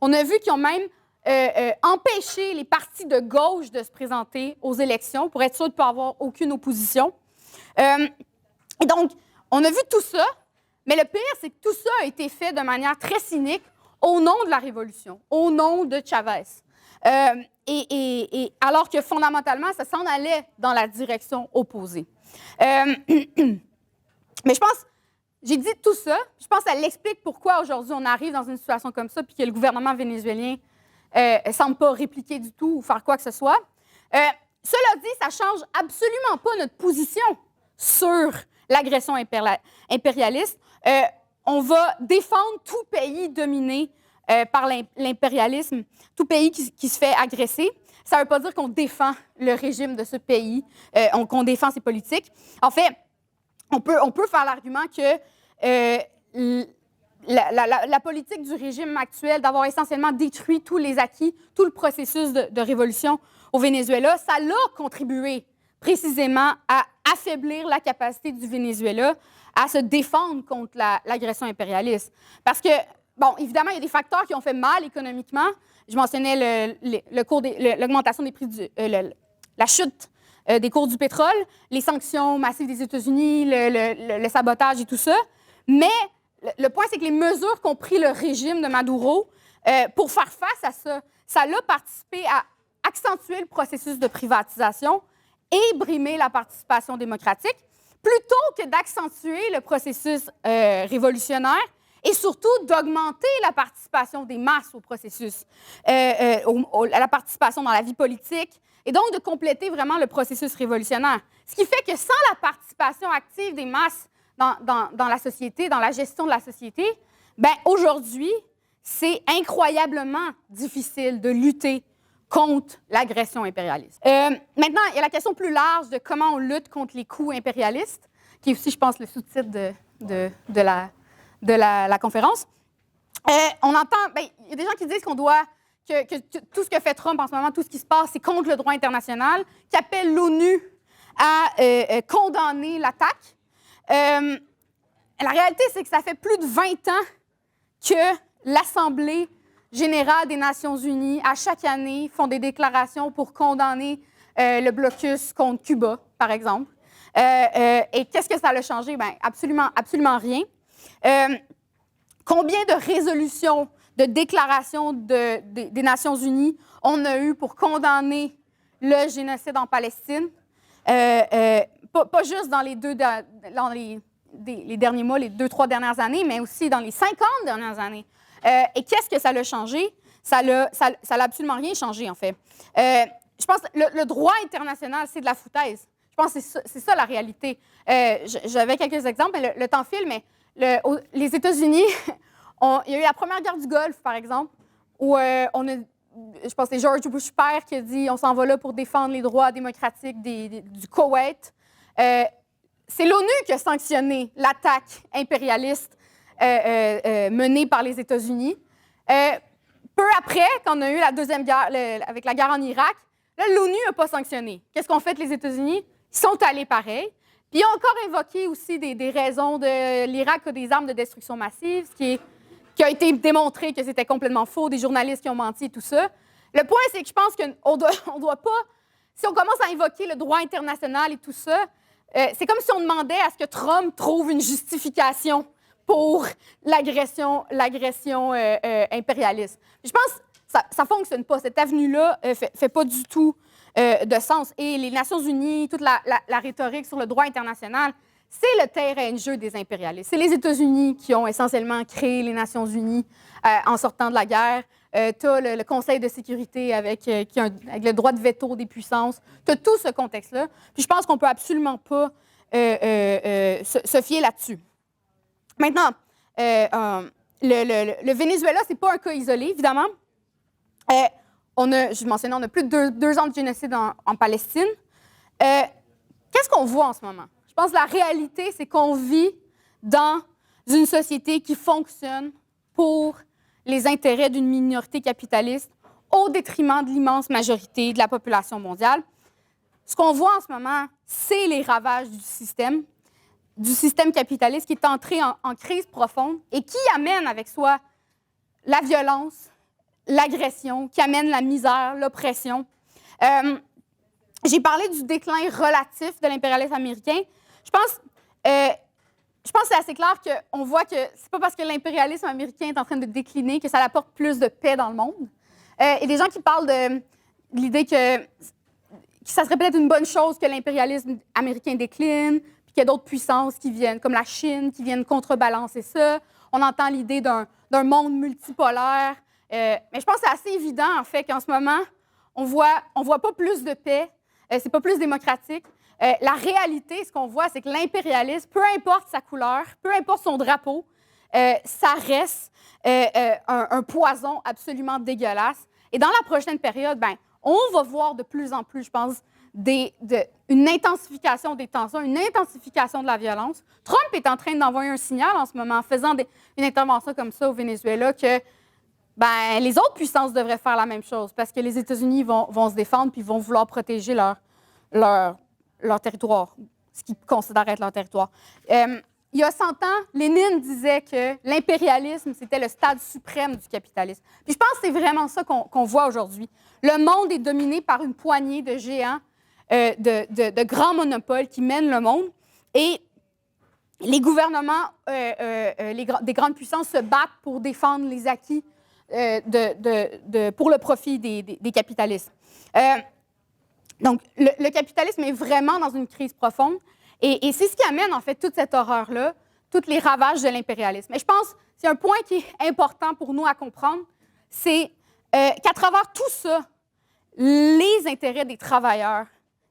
on a vu qu'ils ont même empêché les partis de gauche de se présenter aux élections pour être sûr de ne pas avoir aucune opposition. Et donc, on a vu tout ça, mais le pire, c'est que tout ça a été fait de manière très cynique au nom de la révolution, au nom de Chavez. Et alors que fondamentalement, ça s'en allait dans la direction opposée. Mais je pense, j'ai dit tout ça, je pense que ça l'explique pourquoi aujourd'hui on arrive dans une situation comme ça, puis que le gouvernement vénézuélien ne semble pas répliquer du tout ou faire quoi que ce soit. Cela dit, ça ne change absolument pas notre position sur l'agression impérialiste. On va défendre tout pays dominé par l'impérialisme, tout pays qui se fait agresser. Ça ne veut pas dire qu'on défend le régime de ce pays, qu'on défend ses politiques. En fait, on peut faire l'argument que la politique du régime actuel d'avoir essentiellement détruit tous les acquis, tout le processus de révolution au Venezuela, ça l'a contribué précisément à affaiblir la capacité du Venezuela à se défendre contre l'agression impérialiste. Parce que, bon, évidemment, il y a des facteurs qui ont fait mal économiquement. Je mentionnais l'augmentation des prix, la chute des cours du pétrole, les sanctions massives des États-Unis, le sabotage et tout ça. Mais le point, c'est que les mesures qu'ont pris le régime de Maduro pour faire face à ça, ça a participé à accentuer le processus de privatisation et brimer la participation démocratique, plutôt que d'accentuer le processus révolutionnaire et surtout d'augmenter la participation des masses au processus, la participation dans la vie politique, et donc de compléter vraiment le processus révolutionnaire. Ce qui fait que sans la participation active des masses dans la société, dans la gestion de la société, bien aujourd'hui, c'est incroyablement difficile de lutter contre l'agression impérialiste. Maintenant, il y a la question plus large de comment on lutte contre les coups impérialistes, qui est aussi, je pense, le sous-titre de la conférence. On entend, il y a des gens qui disent qu'on doit, que tout ce que fait Trump en ce moment, tout ce qui se passe, c'est contre le droit international, qui appelle l'ONU à condamner l'attaque. La réalité, c'est que ça fait plus de 20 ans que l'Assemblée générale des Nations unies, à chaque année, font des déclarations pour condamner le blocus contre Cuba, par exemple. Et qu'est-ce que ça a changé? Bien, absolument, absolument rien. Combien de résolutions, de déclarations des Nations unies on a eu pour condamner le génocide en Palestine? Pas juste dans les les derniers mois, les 2-3 dernières années, mais aussi dans les 50 dernières années. Et qu'est-ce que ça a changé? Ça n'a absolument rien changé, en fait. Je pense que le droit international, c'est de la foutaise. Je pense que c'est ça la réalité. J'avais quelques exemples, mais le temps file, mais les États-Unis, il y a eu la première guerre du Golfe, par exemple, où je pense que c'est George Bush père qui a dit on s'en va là pour défendre les droits démocratiques du Koweït. C'est l'ONU qui a sanctionné l'attaque impérialiste menée par les États-Unis. Peu après, quand on a eu la deuxième guerre, avec la guerre en Irak, l'ONU n'a pas sanctionné. Qu'est-ce qu'ont fait les États-Unis? Ils sont allés pareil. Puis ils ont encore invoqué aussi des raisons de l'Irak a des armes de destruction massive, ce qui a été démontré que c'était complètement faux, des journalistes qui ont menti et tout ça. Le point, c'est que je pense qu'on doit pas... Si on commence à invoquer le droit international et tout ça, c'est comme si on demandait à ce que Trump trouve une justification pour l'agression impérialiste. Je pense que ça ne fonctionne pas. Cette avenue-là ne fait pas du tout de sens. Et les Nations unies, toute la rhétorique sur le droit international, c'est le terrain de jeu des impérialistes. C'est les États-Unis qui ont essentiellement créé les Nations unies en sortant de la guerre. Tu as le Conseil de sécurité avec le droit de veto des puissances. Tu as tout ce contexte-là. Puis je pense qu'on ne peut absolument pas se fier là-dessus. Maintenant, le Venezuela, ce n'est pas un cas isolé, évidemment. Je mentionnais, on a plus de deux ans de génocide en Palestine. Qu'est-ce qu'on voit en ce moment? Je pense que la réalité, c'est qu'on vit dans une société qui fonctionne pour les intérêts d'une minorité capitaliste au détriment de l'immense majorité de la population mondiale. Ce qu'on voit en ce moment, c'est les ravages du système capitaliste qui est entré en crise profonde et qui amène avec soi la violence, l'agression, qui amène la misère, l'oppression. J'ai parlé du déclin relatif de l'impérialisme américain. Je pense que c'est assez clair qu'on voit que c'est pas parce que l'impérialisme américain est en train de décliner que ça apporte plus de paix dans le monde. Il y a des gens qui parlent de l'idée que ça serait peut-être une bonne chose que l'impérialisme américain décline, puis qu'il y a d'autres puissances qui viennent, comme la Chine, qui viennent contrebalancer ça. On entend l'idée d'un monde multipolaire. Mais je pense que c'est assez évident, en fait, qu'en ce moment, on voit pas plus de paix, c'est pas plus démocratique. La réalité, ce qu'on voit, c'est que l'impérialisme, peu importe sa couleur, peu importe son drapeau, ça reste un poison absolument dégueulasse. Et dans la prochaine période, on va voir de plus en plus, je pense, une intensification des tensions, une intensification de la violence. Trump est en train d'envoyer un signal en ce moment, en faisant une intervention comme ça au Venezuela, que les autres puissances devraient faire la même chose, parce que les États-Unis vont se défendre puis vont vouloir protéger leur territoire, ce qu'ils considèrent être leur territoire. Il y a 100 ans, Lénine disait que l'impérialisme, c'était le stade suprême du capitalisme. Puis je pense que c'est vraiment ça qu'on voit aujourd'hui. Le monde est dominé par une poignée de géants, de grands monopoles qui mènent le monde. Et les gouvernements des grandes puissances se battent pour défendre les acquis pour le profit des capitalistes. Donc, le capitalisme est vraiment dans une crise profonde. Et c'est ce qui amène, en fait, toute cette horreur-là, tous les ravages de l'impérialisme. Et je pense que c'est un point qui est important pour nous à comprendre, c'est qu'à travers tout ça, les intérêts des travailleurs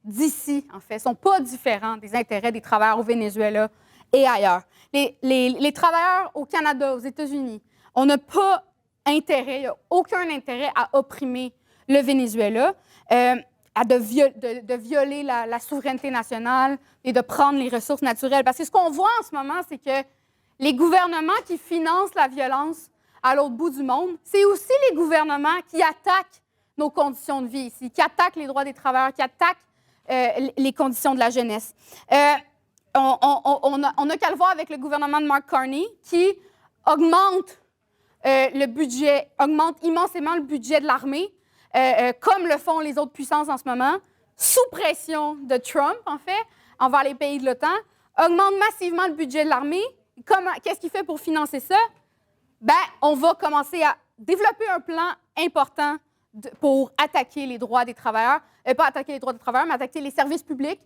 d'ici, en fait, ne sont pas différents des intérêts des travailleurs au Venezuela et ailleurs. Les travailleurs au Canada, aux États-Unis, on n'a pas intérêt, il n'y a aucun intérêt à opprimer le Venezuela, de violer la souveraineté nationale et de prendre les ressources naturelles. Parce que ce qu'on voit en ce moment, c'est que les gouvernements qui financent la violence à l'autre bout du monde, c'est aussi les gouvernements qui attaquent nos conditions de vie ici, qui attaquent les droits des travailleurs, qui attaquent les conditions de la jeunesse. On n'a qu'à le voir avec le gouvernement de Mark Carney qui augmente le budget, augmente immensément le budget de l'armée, comme le font les autres puissances en ce moment, sous pression de Trump, en fait, envers les pays de l'OTAN, augmente massivement le budget de l'armée. Qu'est-ce qu'il fait pour financer ça? Ben, on va commencer à développer un plan important pour attaquer les droits des travailleurs, pas attaquer les droits des travailleurs, mais attaquer les services publics,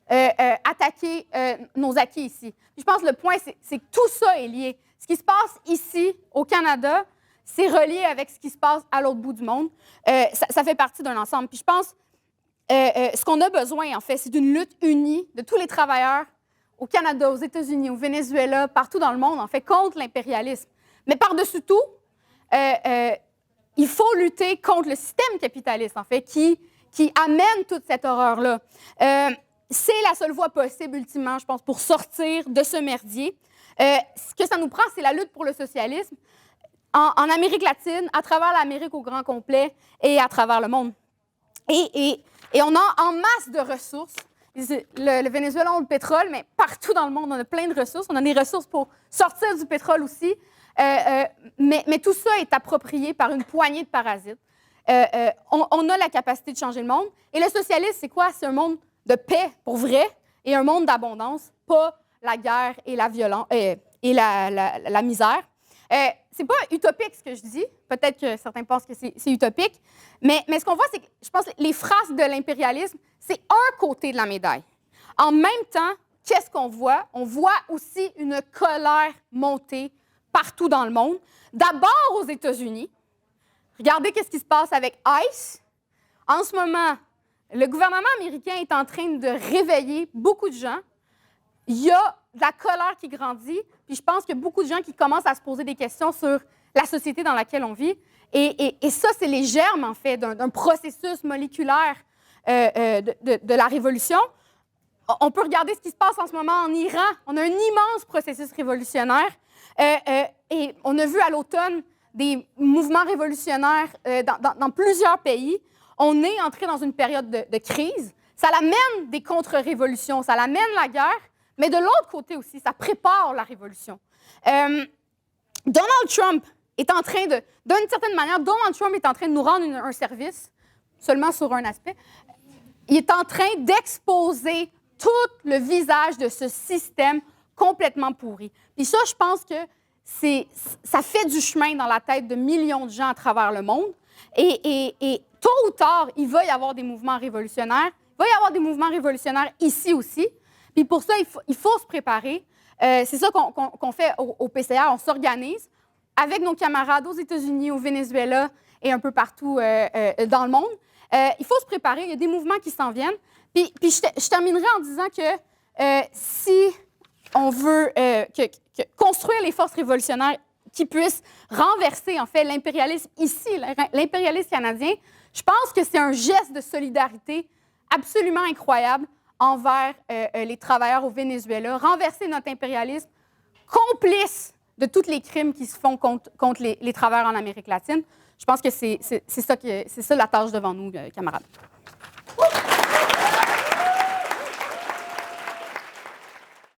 attaquer nos acquis ici. Puis je pense que le point, c'est que tout ça est lié. Ce qui se passe ici, au Canada, c'est relié avec ce qui se passe à l'autre bout du monde. Ça fait partie d'un ensemble. Puis je pense ce qu'on a besoin, en fait, c'est d'une lutte unie de tous les travailleurs au Canada, aux États-Unis, au Venezuela, partout dans le monde, en fait, contre l'impérialisme. Mais par-dessus tout, il faut lutter contre le système capitaliste, en fait, qui amène toute cette horreur-là. C'est la seule voie possible, ultimement, je pense, pour sortir de ce merdier. Ce que ça nous prend, c'est la lutte pour le socialisme en Amérique latine, à travers l'Amérique au grand complet et à travers le monde. Et on a en masse de ressources. Le Venezuela a le pétrole, mais partout dans le monde, on a plein de ressources. On a des ressources pour sortir du pétrole aussi. Mais tout ça est approprié par une poignée de parasites. On a la capacité de changer le monde. Et le socialisme, c'est quoi? C'est un monde de paix, pour vrai, et un monde d'abondance, pas la guerre et la violence et la misère. C'est pas utopique ce que je dis. Peut-être que certains pensent que c'est utopique. Mais ce qu'on voit, c'est que je pense que les phrases de l'impérialisme, c'est un côté de la médaille. En même temps, qu'est-ce qu'on voit? On voit aussi une colère monter partout dans le monde. D'abord aux États-Unis. Regardez qu'est-ce qui se passe avec ICE. En ce moment, le gouvernement américain est en train de réveiller beaucoup de gens. Il y a de la colère qui grandit, puis je pense qu'il y a beaucoup de gens qui commencent à se poser des questions sur la société dans laquelle on vit. Et ça, c'est les germes, en fait, d'un processus moléculaire de la révolution. On peut regarder ce qui se passe en ce moment en Iran. On a un immense processus révolutionnaire. Et on a vu à l'automne des mouvements révolutionnaires dans plusieurs pays. On est entré dans une période de crise. Ça l'amène des contre-révolutions, ça l'amène la guerre, mais de l'autre côté aussi, ça prépare la révolution. Donald Trump est en train d'une certaine manière, Donald Trump est en train de nous rendre un service, seulement sur un aspect. Il est en train d'exposer tout le visage de ce système complètement pourri. Puis ça, je pense que ça fait du chemin dans la tête de millions de gens à travers le monde. Et tôt ou tard, il va y avoir des mouvements révolutionnaires. Il va y avoir des mouvements révolutionnaires ici aussi. Puis pour ça, il faut se préparer. C'est ça qu'on fait au PCA. On s'organise avec nos camarades aux États-Unis, au Venezuela et un peu partout dans le monde. Il faut se préparer. Il y a des mouvements qui s'en viennent. Puis je terminerai en disant que si on veut construire les forces révolutionnaires qui puissent renverser, en fait, l'impérialisme ici, l'impérialisme canadien, je pense que c'est un geste de solidarité absolument incroyable envers les travailleurs au Venezuela, renverser notre impérialisme, complice de tous les crimes qui se font contre les travailleurs en Amérique latine. Je pense que c'est ça la tâche devant nous, camarades.